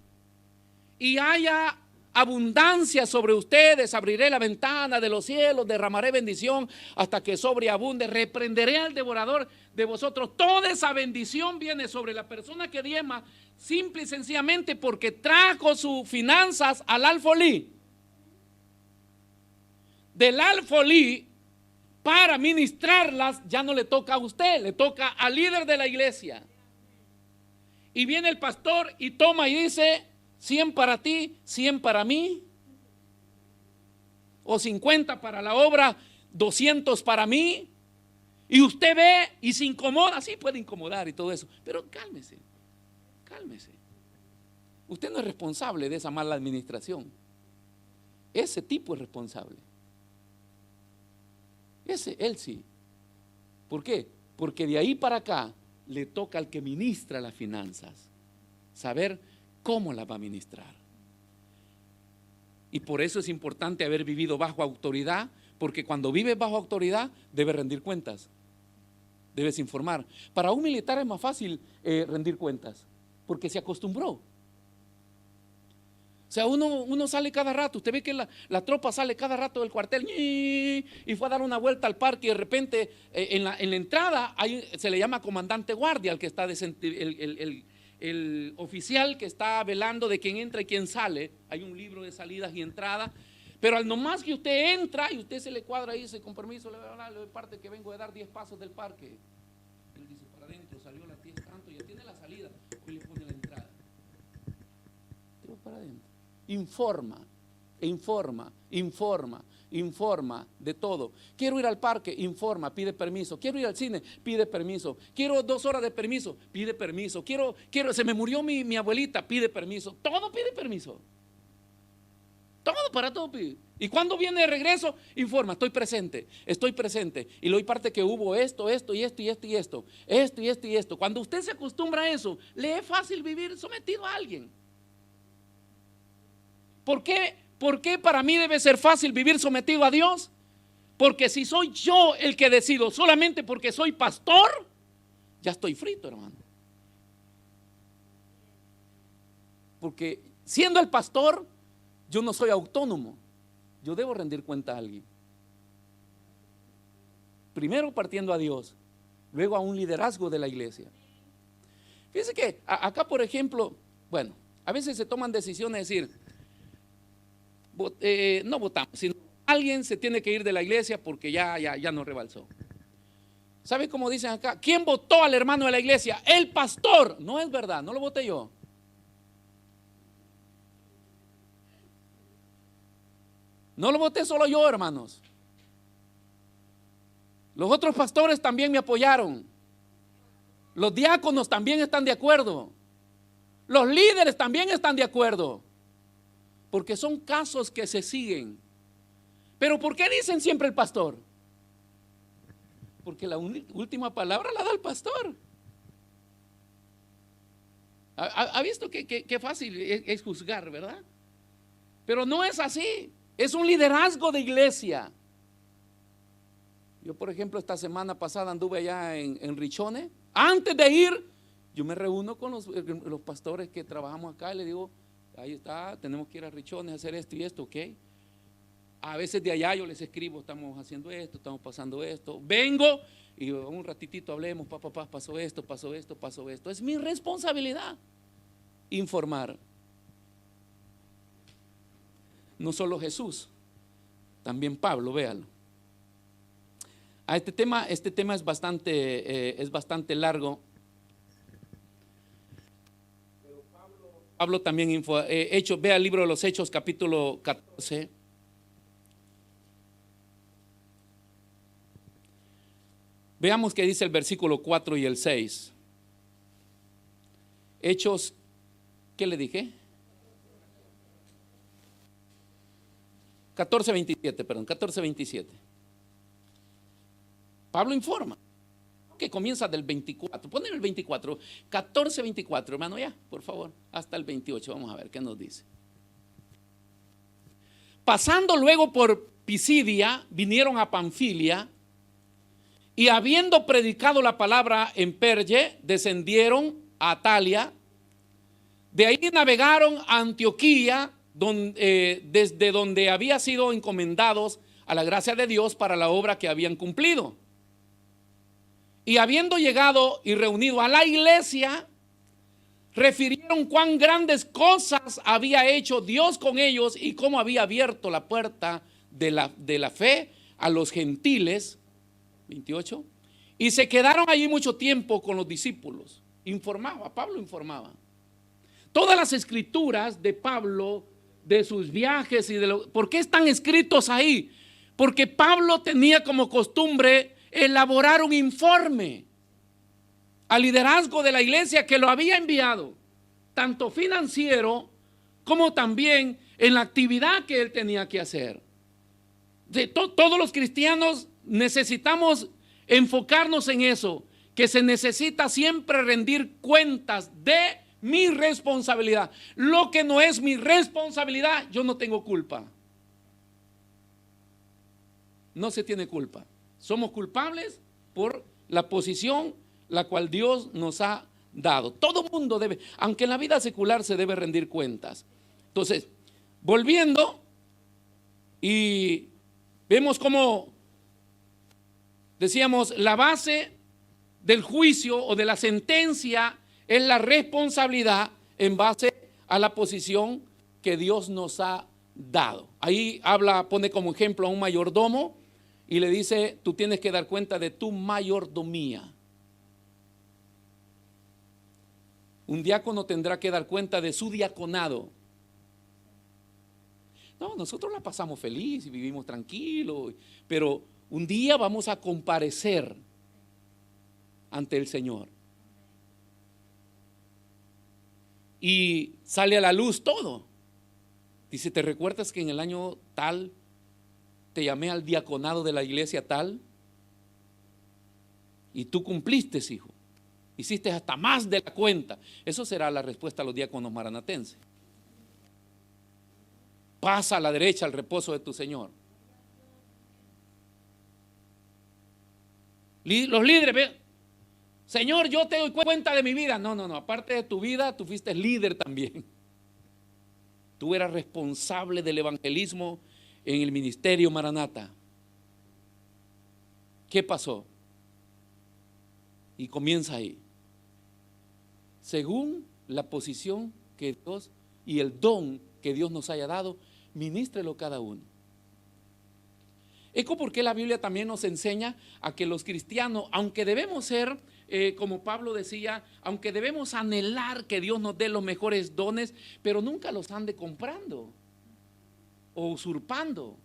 y haya abundancia sobre ustedes. Abriré la ventana de los cielos, derramaré bendición hasta que sobreabunde. Reprenderé al devorador de vosotros. Toda esa bendición viene sobre la persona que diezma, simple y sencillamente porque trajo sus finanzas al alfolí. Del alfolí, para ministrarlas, ya no le toca a usted, le toca al líder de la iglesia. Y viene el pastor y toma y dice, 100 para ti, 100 para mí, o 50 para la obra, 200 para mí. Y usted ve y se incomoda, sí puede incomodar y todo eso, pero cálmese, cálmese. Usted no es responsable de esa mala administración. Ese tipo es responsable. Él sí. ¿Por qué? Porque de ahí para acá le toca al que ministra las finanzas saber cómo las va a ministrar. Y por eso es importante haber vivido bajo autoridad, porque cuando vives bajo autoridad debes rendir cuentas, debes informar. Para un militar es más fácil rendir cuentas, porque se acostumbró. O sea, uno sale cada rato. Usted ve que la tropa sale cada rato del cuartel y fue a dar una vuelta al parque, y de repente en la entrada se le llama comandante guardia, al que está el oficial que está velando de quién entra y quién sale. Hay un libro de salidas y entradas. Pero al nomás que usted entra y usted se le cuadra ahí, dice, con permiso, le voy a hablar de parte que vengo de dar 10 pasos del parque. Él dice, para adentro, salió las 10 tanto, ya tiene la salida, y le pone la entrada. Pero para adentro. Informa de todo. Quiero ir al parque, informa, pide permiso. Quiero ir al cine, pide permiso. Quiero 2 horas de permiso, pide permiso. Se me murió mi abuelita, pide permiso. Todo pide permiso. Todo para todo pide. Y cuando viene de regreso, informa, estoy presente. Y le doy parte que hubo esto y esto. Cuando usted se acostumbra a eso, le es fácil vivir sometido a alguien. ¿Por qué para mí debe ser fácil vivir sometido a Dios? Porque si soy yo el que decido solamente porque soy pastor, ya estoy frito, hermano. Porque siendo el pastor, yo no soy autónomo. Yo debo rendir cuenta a alguien. Primero partiendo a Dios, luego a un liderazgo de la iglesia. Fíjense que acá, por ejemplo, bueno, a veces se toman decisiones de decir, no votamos, sino alguien se tiene que ir de la iglesia porque ya no rebalsó. ¿Sabe cómo dicen acá? ¿Quién votó al hermano de la iglesia? El pastor. No es verdad, no lo voté yo. No lo voté solo yo, hermanos. Los otros pastores también me apoyaron. Los diáconos también están de acuerdo. Los líderes también están de acuerdo. Porque son casos que se siguen. Pero ¿por qué dicen siempre el pastor? Porque la última palabra la da el pastor. ¿Ha visto qué fácil es juzgar, verdad? Pero no es así. Es un liderazgo de iglesia. Yo, por ejemplo, esta semana pasada anduve allá en Richone. Antes de ir, yo me reúno con los pastores que trabajamos acá y le digo, ahí está, tenemos que ir a Richone a hacer esto y esto, ¿ok? A veces de allá yo les escribo, estamos haciendo esto, estamos pasando esto. Vengo y un ratitito hablemos, papá, pasó esto. Es mi responsabilidad informar. No solo Jesús, también Pablo, véalo. Este tema es bastante largo. Pablo también vea el libro de los Hechos, capítulo 14. Veamos qué dice el versículo 4 y el 6. Hechos, ¿qué le dije? 14:27. Pablo informa, que comienza del 24, ponen el 24, 14:24, hermano, ya, por favor, hasta el 28, vamos a ver qué nos dice. Pasando luego por Pisidia, vinieron a Panfilia, y habiendo predicado la palabra en Perge, descendieron a Atalia, de ahí navegaron a Antioquía, desde donde había sido encomendados a la gracia de Dios para la obra que habían cumplido. Y habiendo llegado y reunido a la iglesia, refirieron cuán grandes cosas había hecho Dios con ellos y cómo había abierto la puerta de la fe a los gentiles. 28. Y se quedaron allí mucho tiempo con los discípulos. Pablo informaba. Todas las escrituras de Pablo, de sus viajes ¿por qué están escritos ahí? Porque Pablo tenía como costumbre elaborar un informe al liderazgo de la iglesia que lo había enviado, tanto financiero como también en la actividad que él tenía que hacer. Todos los cristianos necesitamos enfocarnos en eso, que se necesita siempre rendir cuentas de mi responsabilidad. Lo que no es mi responsabilidad, yo no tengo culpa. No se tiene culpa. Somos culpables por la posición la cual Dios nos ha dado. Todo mundo debe, aunque en la vida secular se debe rendir cuentas. Entonces, volviendo, y vemos cómo decíamos, la base del juicio o de la sentencia es la responsabilidad en base a la posición que Dios nos ha dado. Ahí pone como ejemplo a un mayordomo y le dice, tú tienes que dar cuenta de tu mayordomía. Un diácono tendrá que dar cuenta de su diaconado. No, nosotros la pasamos feliz y vivimos tranquilos, pero un día vamos a comparecer ante el Señor. Y sale a la luz todo. Dice, ¿te recuerdas que en el año tal te llamé al diaconado de la iglesia tal? Y tú cumpliste, hijo. Hiciste hasta más de la cuenta. Eso será la respuesta a los diáconos maranatenses. Pasa a la derecha al reposo de tu Señor. Los líderes, ¿ve? Señor, yo te doy cuenta de mi vida. No, aparte de tu vida, tú fuiste líder también. Tú eras responsable del evangelismo en el ministerio Maranata. ¿Qué pasó? Y comienza ahí. Según la posición que Dios y el don que Dios nos haya dado, ministrelo cada uno. Es porque la Biblia también nos enseña a que los cristianos, aunque debemos ser, como Pablo decía, aunque debemos anhelar que Dios nos dé los mejores dones, pero nunca los ande comprando o usurpando.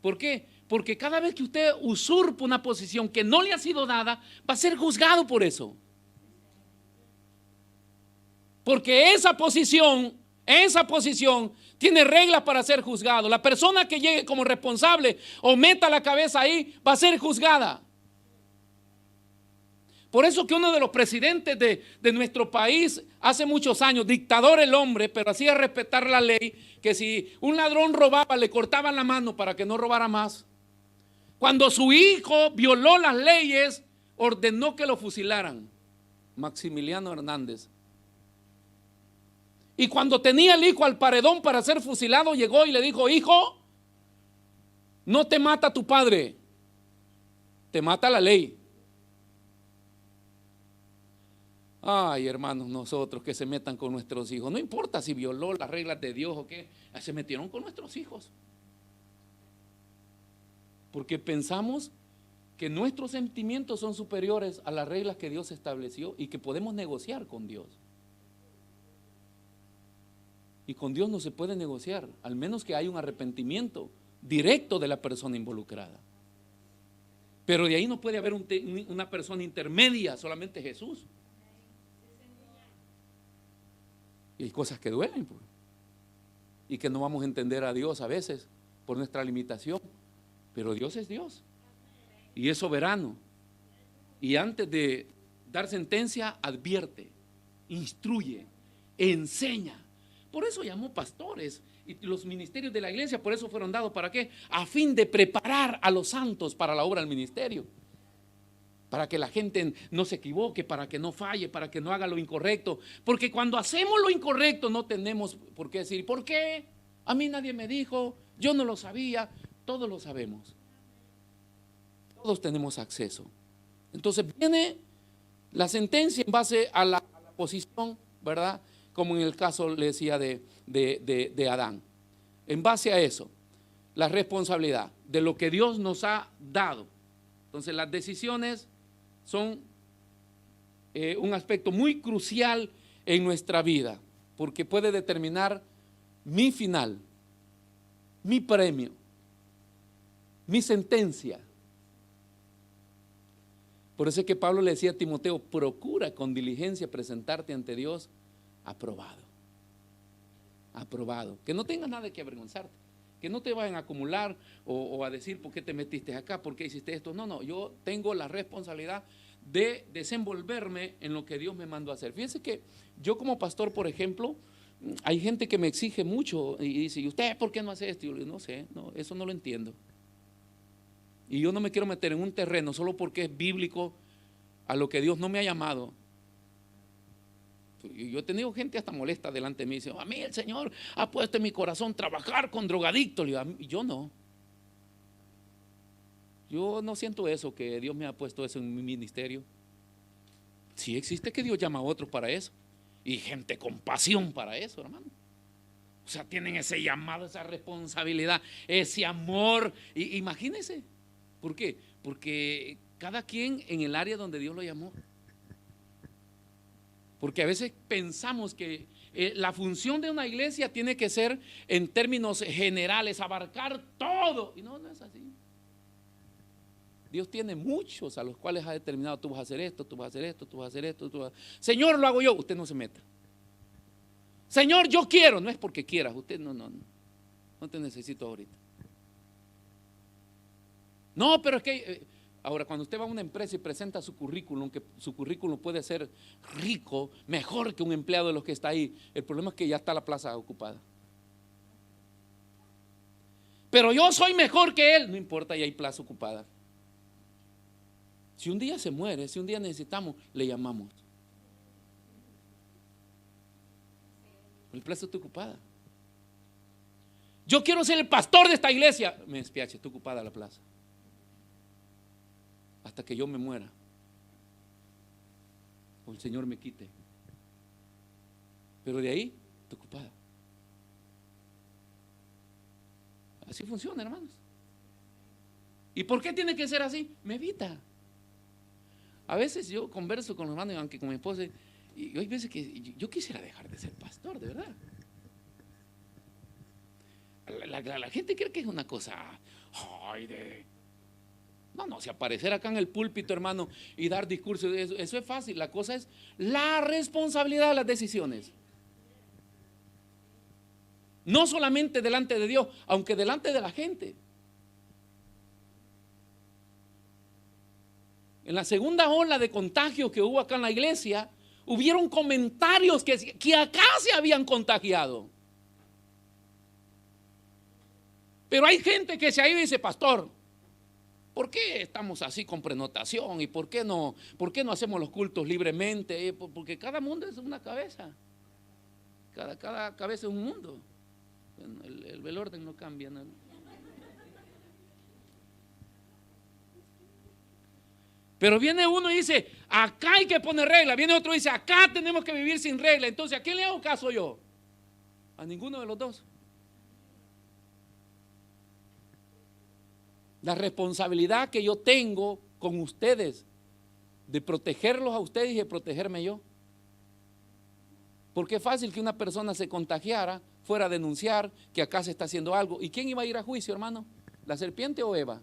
¿Por qué? Porque cada vez que usted usurpa una posición que no le ha sido dada, va a ser juzgado por eso. Porque esa posición tiene reglas para ser juzgado. La persona que llegue como responsable o meta la cabeza ahí va a ser juzgada. Por eso que uno de los presidentes de nuestro país hace muchos años, dictador el hombre, pero hacía respetar la ley, que si un ladrón robaba le cortaban la mano para que no robara más. Cuando su hijo violó las leyes, ordenó que lo fusilaran. Maximiliano Hernández. Y cuando tenía el hijo al paredón para ser fusilado, llegó y le dijo, hijo, no te mata tu padre, te mata la ley. Ay, hermanos, nosotros que se metan con nuestros hijos, no importa si violó las reglas de Dios o qué, se metieron con nuestros hijos. Porque pensamos que nuestros sentimientos son superiores a las reglas que Dios estableció y que podemos negociar con Dios. Y con Dios no se puede negociar, al menos que haya un arrepentimiento directo de la persona involucrada. Pero de ahí no puede haber una persona intermedia, solamente Jesús. Y hay cosas que duelen, pues, y que no vamos a entender a Dios a veces por nuestra limitación. Pero Dios es Dios y es soberano. Y antes de dar sentencia, advierte, instruye, enseña. Por eso llamó pastores y los ministerios de la iglesia, por eso fueron dados. ¿Para qué? A fin de preparar a los santos para la obra del ministerio. Para que la gente no se equivoque, para que no falle, para que no haga lo incorrecto. Porque cuando hacemos lo incorrecto no tenemos por qué decir, ¿por qué? A mí nadie me dijo, yo no lo sabía. Todos lo sabemos. Todos tenemos acceso. Entonces viene la sentencia en base a la posición, ¿verdad? Como en el caso, le decía, de Adán. En base a eso, la responsabilidad de lo que Dios nos ha dado. Entonces las decisiones son un aspecto muy crucial en nuestra vida, porque puede determinar mi final, mi premio, mi sentencia. Por eso es que Pablo le decía a Timoteo, procura con diligencia presentarte ante Dios aprobado. Aprobado. Que no tengas nada que avergonzarte. Que no te vayan a acumular o a decir por qué te metiste acá, por qué hiciste esto. No, yo tengo la responsabilidad de desenvolverme en lo que Dios me mandó a hacer. Fíjense que yo como pastor, por ejemplo, hay gente que me exige mucho y dice, ¿y usted por qué no hace esto? Y yo le digo, no sé, eso no lo entiendo. Y yo no me quiero meter en un terreno solo porque es bíblico a lo que Dios no me ha llamado. Yo he tenido gente hasta molesta delante de mí. Dice, a mí el Señor ha puesto en mi corazón trabajar con drogadictos. Y yo no. Yo no siento eso, que Dios me ha puesto eso en mi ministerio. Sí existe que Dios llama a otros para eso. Y gente con pasión para eso, hermano. O sea, tienen ese llamado, esa responsabilidad, ese amor. Imagínense. ¿Por qué? Porque cada quien en el área donde Dios lo llamó. Porque a veces pensamos que la función de una iglesia tiene que ser en términos generales, abarcar todo. Y no es así. Dios tiene muchos a los cuales ha determinado, tú vas a hacer esto, tú vas a hacer esto, tú vas a hacer esto. Señor, lo hago yo. Usted no se meta. Señor, yo quiero. No es porque quieras, usted no te necesito ahorita. No, pero es que ahora cuando usted va a una empresa y presenta su currículum, que su currículum puede ser rico, mejor que un empleado de los que está ahí, el problema es que ya está la plaza ocupada. Pero yo soy mejor que él, no importa, ya hay plaza ocupada. Si un día se muere, si un día necesitamos, le llamamos. La plaza está ocupada. Yo quiero ser el pastor de esta iglesia. Me despiache, está ocupada la plaza. Hasta que yo me muera o el Señor me quite. Pero de ahí está ocupada. Así funciona, hermanos. ¿Y por qué tiene que ser así? Me evita. A veces yo converso con los hermanos, aunque con mi esposa, y hay veces que yo quisiera dejar de ser pastor, de verdad. La gente cree que es una cosa, no, si aparecer acá en el púlpito, hermano, y dar discursos, eso es fácil. La cosa es la responsabilidad de las decisiones. No solamente delante de Dios, aunque delante de la gente. En la segunda ola de contagio que hubo acá en la iglesia, hubieron comentarios que acá se habían contagiado. Pero hay gente que se ha ido y dice, pastor, ¿por qué estamos así con prenotación? ¿Y por qué no hacemos los cultos libremente? Porque cada mundo es una cabeza. Cada cabeza es un mundo. El orden no cambia, ¿no? Pero viene uno y dice, acá hay que poner regla. Viene otro y dice, acá tenemos que vivir sin regla. Entonces, ¿a quién le hago caso yo? A ninguno de los dos. La responsabilidad que yo tengo con ustedes, de protegerlos a ustedes y de protegerme yo. Porque es fácil que una persona se contagiara, fuera a denunciar que acá se está haciendo algo. ¿Y quién iba a ir a juicio, hermano? ¿La serpiente o Eva?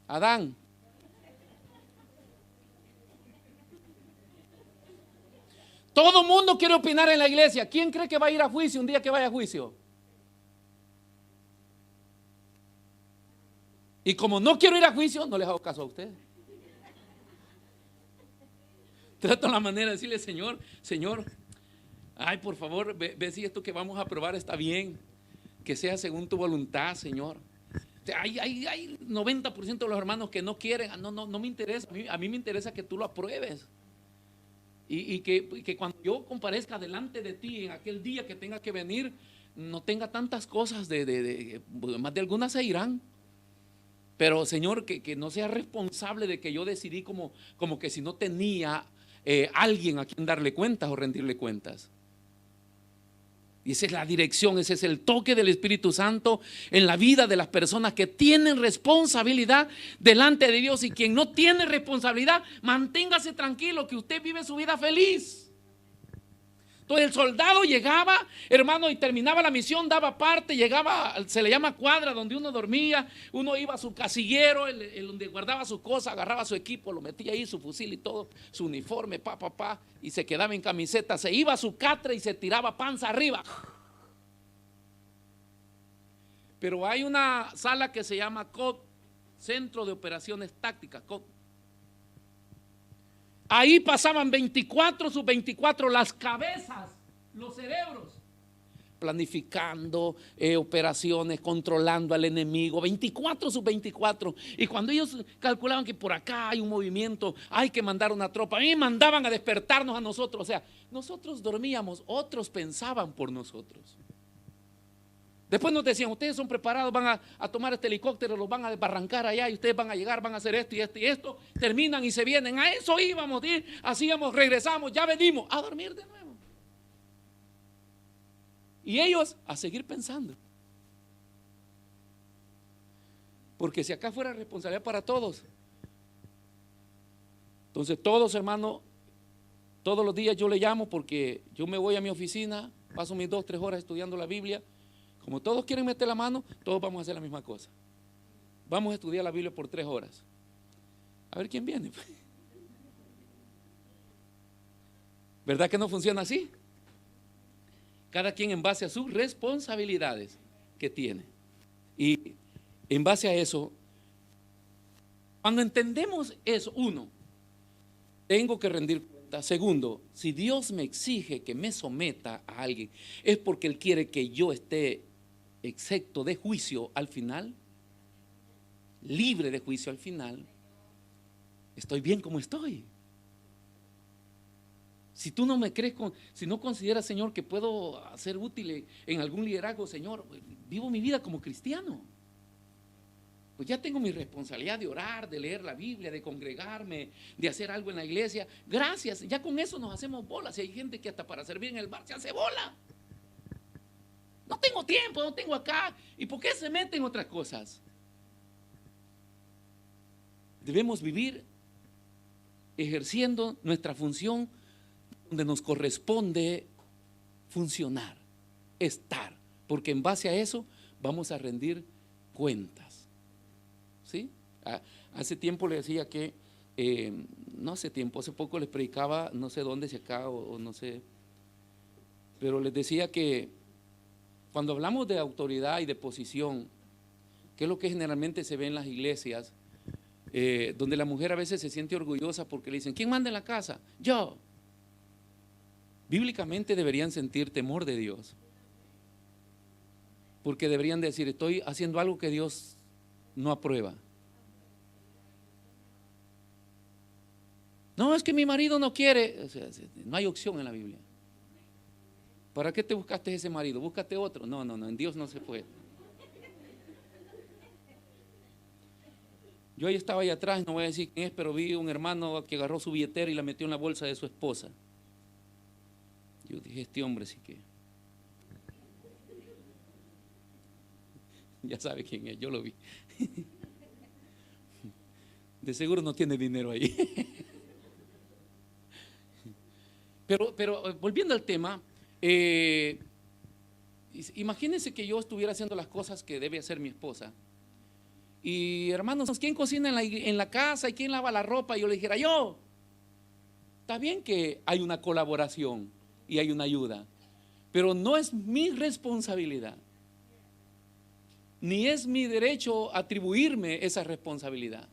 Adán. Todo mundo quiere opinar en la iglesia. ¿Quién cree que va a ir a juicio un día que vaya a juicio? Y como no quiero ir a juicio, no les hago caso a ustedes. Trato la manera de decirle, Señor, ay, por favor, ve si esto que vamos a aprobar está bien, que sea según tu voluntad, Señor. Hay 90% de los hermanos que no quieren, no me interesa, a mí me interesa que tú lo apruebes. Y que cuando yo comparezca delante de ti en aquel día que tenga que venir, no tenga tantas cosas, más de algunas se irán. Pero Señor, que no sea responsable de que yo decidí como que si no tenía alguien a quien darle cuentas o rendirle cuentas. Y esa es la dirección, ese es el toque del Espíritu Santo en la vida de las personas que tienen responsabilidad delante de Dios. Y quien no tiene responsabilidad, manténgase tranquilo que usted vive su vida feliz. Entonces el soldado llegaba, hermano, y terminaba la misión, daba parte, llegaba, se le llama cuadra, donde uno dormía, uno iba a su casillero, donde guardaba sus cosas, agarraba su equipo, lo metía ahí, su fusil y todo, su uniforme, y se quedaba en camiseta, se iba a su catre y se tiraba panza arriba. Pero hay una sala que se llama COT, Centro de Operaciones Tácticas, COT. Ahí pasaban 24 sus 24 las cabezas, los cerebros, planificando operaciones, controlando al enemigo, 24 sus 24. Y cuando ellos calculaban que por acá hay un movimiento, hay que mandar una tropa, a mí mandaban a despertarnos a nosotros. O sea, nosotros dormíamos, otros pensaban por nosotros. Después nos decían, ustedes son preparados, van a tomar este helicóptero, los van a desbarrancar allá y ustedes van a llegar, van a hacer esto y esto y esto. Terminan y se vienen. A eso íbamos, hacíamos, regresamos, ya venimos a dormir de nuevo. Y ellos a seguir pensando. Porque si acá fuera responsabilidad para todos. Entonces todos, hermanos, todos los días yo le llamo porque yo me voy a mi oficina, paso mis 2 o 3 horas estudiando la Biblia. Como todos quieren meter la mano, todos vamos a hacer la misma cosa. Vamos a estudiar la Biblia por 3 horas. A ver quién viene. ¿Verdad que no funciona así? Cada quien en base a sus responsabilidades que tiene. Y en base a eso, cuando entendemos eso, uno, tengo que rendir cuenta. Segundo, si Dios me exige que me someta a alguien, es porque Él quiere que yo esté exento de juicio al final, libre de juicio al final. Estoy bien como estoy. Si tú no me crees, si no consideras, Señor, que puedo ser útil en algún liderazgo, Señor, vivo mi vida como cristiano. Pues ya tengo mi responsabilidad de orar, de leer la Biblia, de congregarme, de hacer algo en la iglesia. Gracias, ya con eso nos hacemos bolas. Y hay gente que hasta para servir en el bar se hace bola. No tengo tiempo, no tengo acá. ¿Y por qué se meten otras cosas? Debemos vivir ejerciendo nuestra función donde nos corresponde funcionar, estar, porque en base a eso vamos a rendir cuentas. ¿Sí? Hace tiempo le decía que, no hace tiempo, hace poco les predicaba, no sé dónde, si acá o no sé, pero les decía que cuando hablamos de autoridad y de posición, que es lo que generalmente se ve en las iglesias, donde la mujer a veces se siente orgullosa porque le dicen, ¿quién manda en la casa? Yo. Bíblicamente deberían sentir temor de Dios, porque deberían decir, estoy haciendo algo que Dios no aprueba. No, es que mi marido no quiere. O sea, no hay opción en la Biblia. ¿Para qué te buscaste ese marido? Búscate otro. No, en Dios no se puede. Yo ahí estaba ahí atrás, no voy a decir quién es, pero vi un hermano que agarró su billetera y la metió en la bolsa de su esposa. Yo dije, este hombre sí que ya sabe quién es, yo lo vi. De seguro no tiene dinero ahí. Pero volviendo al tema, imagínense que yo estuviera haciendo las cosas que debe hacer mi esposa. Y hermanos, ¿quién cocina en la casa y quién lava la ropa? Y yo le dijera, yo. Está bien que hay una colaboración y hay una ayuda, pero no es mi responsabilidad, ni es mi derecho atribuirme esa responsabilidad.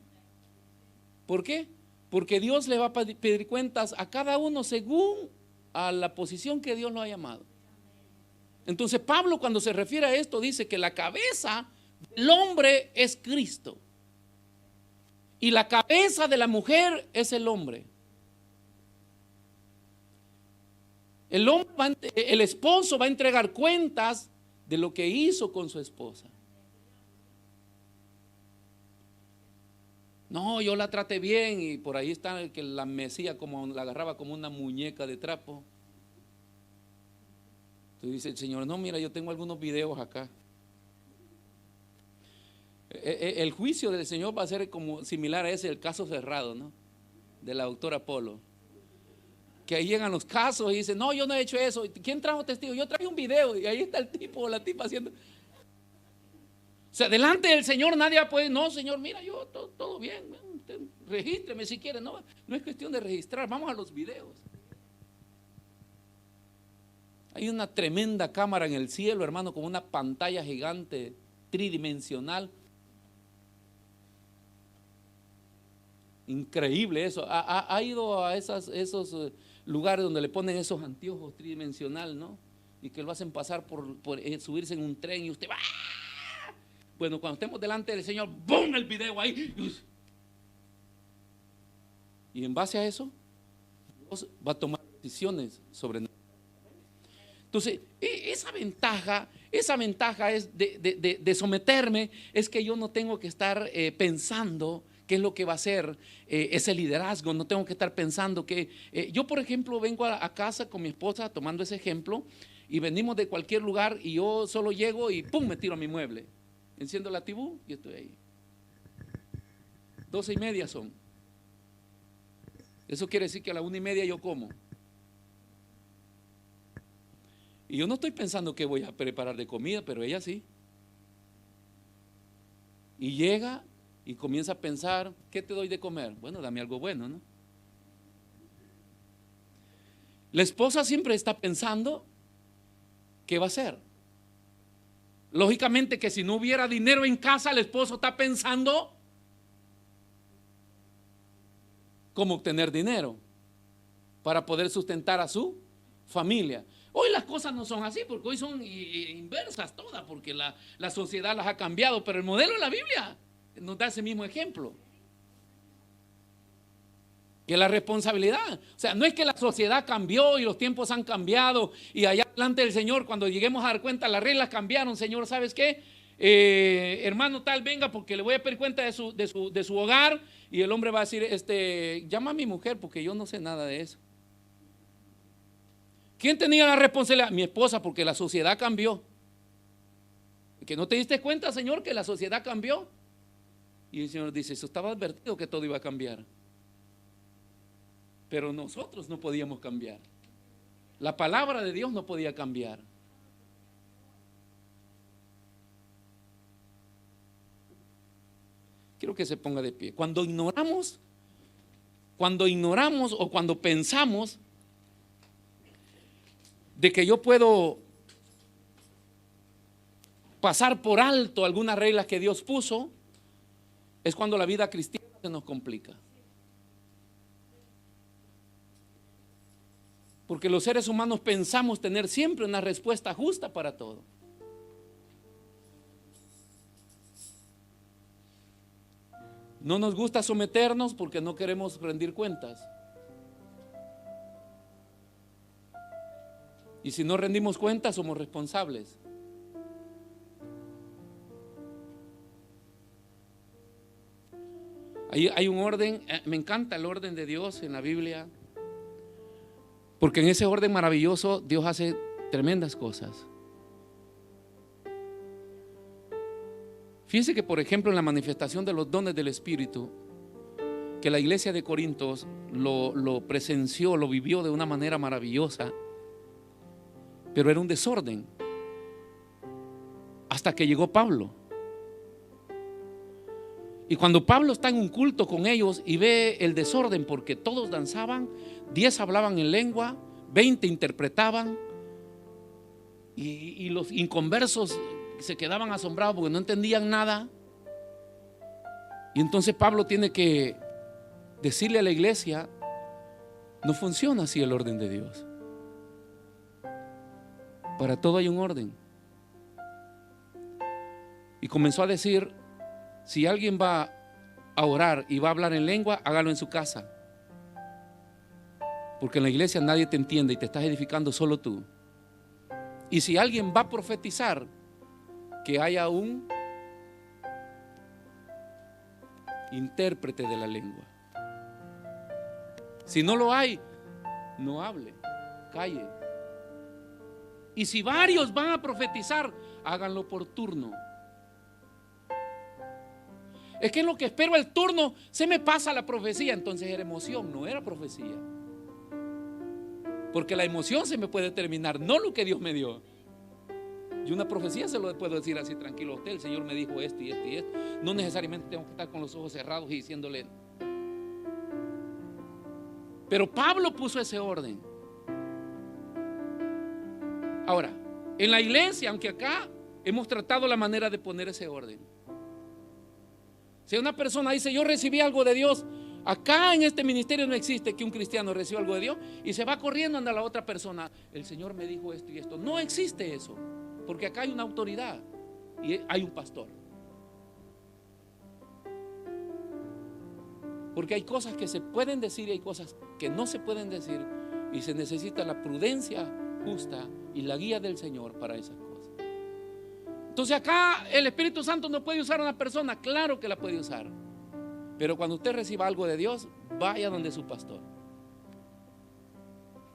¿Por qué? Porque Dios le va a pedir cuentas a cada uno según a la posición que Dios lo ha llamado. Entonces Pablo, cuando se refiere a esto, dice que la cabeza del hombre es Cristo y la cabeza de la mujer es el hombre. El esposo va a entregar cuentas de lo que hizo con su esposa. No, yo la traté bien y por ahí está el que la mecía como la agarraba como una muñeca de trapo. Entonces dice el Señor, no, mira, yo tengo algunos videos acá. El juicio del Señor va a ser como similar a ese, el caso cerrado, ¿no? De la doctora Polo. Que ahí llegan los casos y dicen, no, yo no he hecho eso. ¿Quién trajo testigo? Yo traje un video y ahí está el tipo o la tipa haciendo. O sea, delante del Señor nadie puede, no, Señor, mira, yo todo bien, usted, regístreme si quiere. No es cuestión de registrar, vamos a los videos. Hay una tremenda cámara en el cielo, hermano, con una pantalla gigante, tridimensional. Increíble eso. ¿Ha ido a esos lugares donde le ponen esos anteojos tridimensional, ¿no? Y que lo hacen pasar por subirse en un tren y usted va. Bueno, cuando estemos delante del Señor, ¡bum! El video ahí. Y en base a eso, Dios va a tomar decisiones sobre nosotros. Entonces, esa ventaja es de someterme, es que yo no tengo que estar pensando qué es lo que va a ser ese liderazgo, no tengo que estar pensando que yo, por ejemplo, vengo a casa con mi esposa tomando ese ejemplo y venimos de cualquier lugar y yo solo llego y ¡pum! Me tiro a mi mueble, enciendo la tibú y estoy ahí. 12:30 son. Eso quiere decir que a la 1:30 yo como. Y yo no estoy pensando qué voy a preparar de comida, pero ella sí. Y llega y comienza a pensar, ¿qué te doy de comer? Bueno, dame algo bueno, ¿no? La esposa siempre está pensando qué va a hacer. Lógicamente que si no hubiera dinero en casa, el esposo está pensando cómo obtener dinero para poder sustentar a su familia. Hoy las cosas no son así, porque hoy son inversas todas, porque la sociedad las ha cambiado, pero el modelo de la Biblia nos da ese mismo ejemplo. Que la responsabilidad, o sea, no es que la sociedad cambió y los tiempos han cambiado y allá delante del Señor, cuando lleguemos a dar cuenta, las reglas cambiaron. Señor, ¿sabes qué? Hermano tal, venga, porque le voy a pedir cuenta de su hogar, y el hombre va a decir, llama a mi mujer porque yo no sé nada de eso. ¿Quién tenía la responsabilidad? Mi esposa, porque la sociedad cambió. ¿Que no te diste cuenta, Señor, que la sociedad cambió? Y el Señor dice, eso estaba advertido que todo iba a cambiar. Pero nosotros no podíamos cambiar. La palabra de Dios no podía cambiar. Quiero que se ponga de pie. Cuando ignoramos o cuando pensamos de que yo puedo pasar por alto algunas reglas que Dios puso, es cuando la vida cristiana se nos complica. Porque los seres humanos pensamos tener siempre una respuesta justa para todo. No nos gusta someternos porque no queremos rendir cuentas. Y si no rendimos cuentas, somos responsables. Hay un orden, me encanta el orden de Dios en la Biblia, porque en ese orden maravilloso Dios hace tremendas cosas. Fíjense que, por ejemplo, en la manifestación de los dones del Espíritu, que la iglesia de Corintios lo presenció, lo vivió de una manera maravillosa, pero era un desorden hasta que llegó Pablo. Y cuando Pablo está en un culto con ellos y ve el desorden, porque todos danzaban, 10 hablaban en lengua, 20 interpretaban, y los inconversos se quedaban asombrados porque no entendían nada. Y entonces Pablo tiene que decirle a la iglesia, no funciona así el orden de Dios. Para todo hay un orden. Y comenzó a decir, si alguien va a orar y va a hablar en lengua, hágalo en su casa. Porque en la iglesia nadie te entiende y te estás edificando solo tú. Y si alguien va a profetizar, que haya un intérprete de la lengua. Si no lo hay, no hable, calle. Y si varios van a profetizar, háganlo por turno. Es que en lo que espero el turno se me pasa la profecía. Entonces era emoción, no era profecía. Porque la emoción se me puede terminar, no lo que Dios me dio. Y una profecía se lo puedo decir así tranquilo a usted, el Señor me dijo esto y esto y esto. No necesariamente tengo que estar con los ojos cerrados y diciéndole. Pero Pablo puso ese orden. Ahora, en la iglesia, aunque acá hemos tratado la manera de poner ese orden. Si una persona dice, yo recibí algo de Dios, acá en este ministerio no existe que un cristiano reciba algo de Dios y se va corriendo anda la otra persona, el Señor me dijo esto y esto. No existe eso, porque acá hay una autoridad y hay un pastor. Porque hay cosas que se pueden decir y hay cosas que no se pueden decir, y se necesita la prudencia justa y la guía del Señor para esas cosas. Entonces acá el Espíritu Santo no puede usar a una persona, claro que la puede usar, pero cuando usted reciba algo de Dios, vaya donde su pastor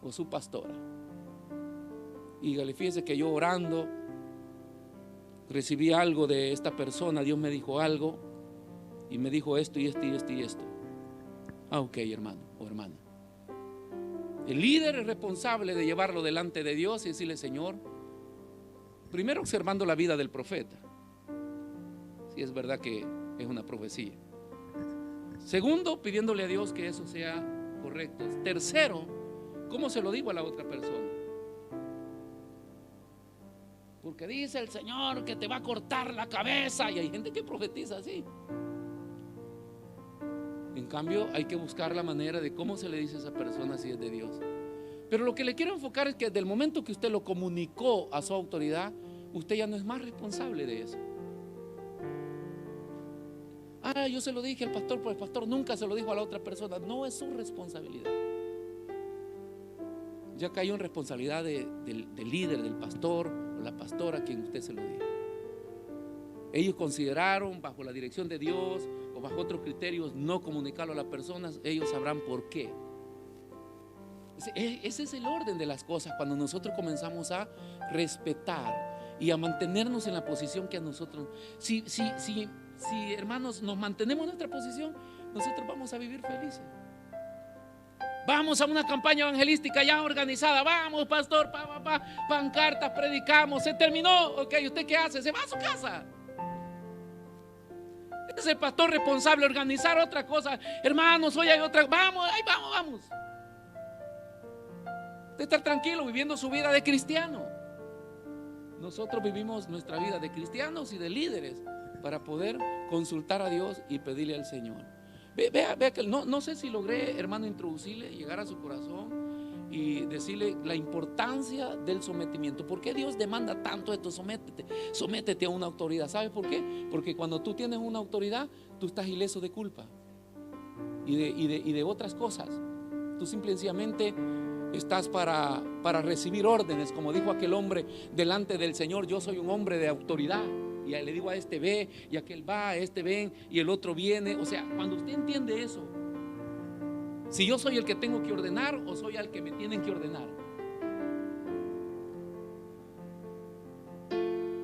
o su pastora y dígale, fíjese que yo orando recibí algo de esta persona, Dios me dijo algo y me dijo esto y esto y esto y esto. Ah, ok, hermano o hermana. El líder es responsable de llevarlo delante de Dios y decirle, Señor, primero observando la vida del profeta, si es verdad que es una profecía. Segundo, pidiéndole a Dios que eso sea correcto. Tercero, ¿Cómo se lo digo a la otra persona? Porque dice el Señor que te va a cortar la cabeza, y hay gente que profetiza así. En cambio, hay que buscar la manera de cómo se le dice a esa persona si es de Dios. Pero lo que le quiero enfocar es que desde el momento que usted lo comunicó a su autoridad, usted ya no es más responsable de eso. Yo se lo dije al pastor, pero el pastor nunca se lo dijo a la otra persona. No es su responsabilidad. Ya cayó en responsabilidad del líder, del pastor o la pastora a quien usted se lo dijo. Ellos consideraron, bajo la dirección de Dios o bajo otros criterios, no comunicarlo a las personas. Ellos sabrán por qué. Ese es el orden de las cosas cuando nosotros comenzamos a respetar y a mantenernos en la posición que a nosotros. Si hermanos, nos mantenemos en nuestra posición, nosotros vamos a vivir felices. Vamos a una campaña evangelística ya organizada. Vamos, pastor, pancartas, predicamos. Se terminó. Ok, ¿usted qué hace? Se va a su casa. Es el pastor responsable de organizar otra cosa. Hermanos, hoy hay otra. Vamos, ahí vamos. De estar tranquilo viviendo su vida de cristiano. Nosotros vivimos nuestra vida de cristianos y de líderes para poder consultar a Dios y pedirle al Señor. Vea que no sé si logré, hermano, introducirle, llegar a su corazón y decirle la importancia del sometimiento. ¿Por qué Dios demanda tanto esto? Sométete a una autoridad. ¿Sabes por qué? Porque cuando tú tienes una autoridad, tú estás ileso de culpa y de otras cosas. Tú simplemente estás para recibir órdenes, como dijo aquel hombre delante del Señor: yo soy un hombre de autoridad. Y le digo a este ve, y aquel va, este ven, y el otro viene. O sea, cuando usted entiende eso, si yo soy el que tengo que ordenar o soy al que me tienen que ordenar.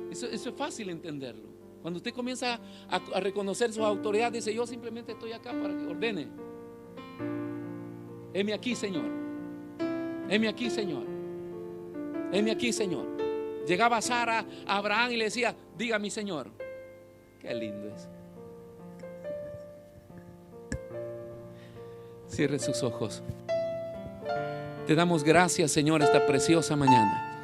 Eso es fácil entenderlo. Cuando usted comienza a reconocer su autoridad, dice: yo simplemente estoy acá para que ordene. Heme aquí, Señor. Heme aquí, Señor. Heme aquí, Señor. Llegaba Sara a Abraham y le decía: diga mi Señor. Qué lindo es. Cierre sus ojos. Te damos gracias, Señor, esta preciosa mañana.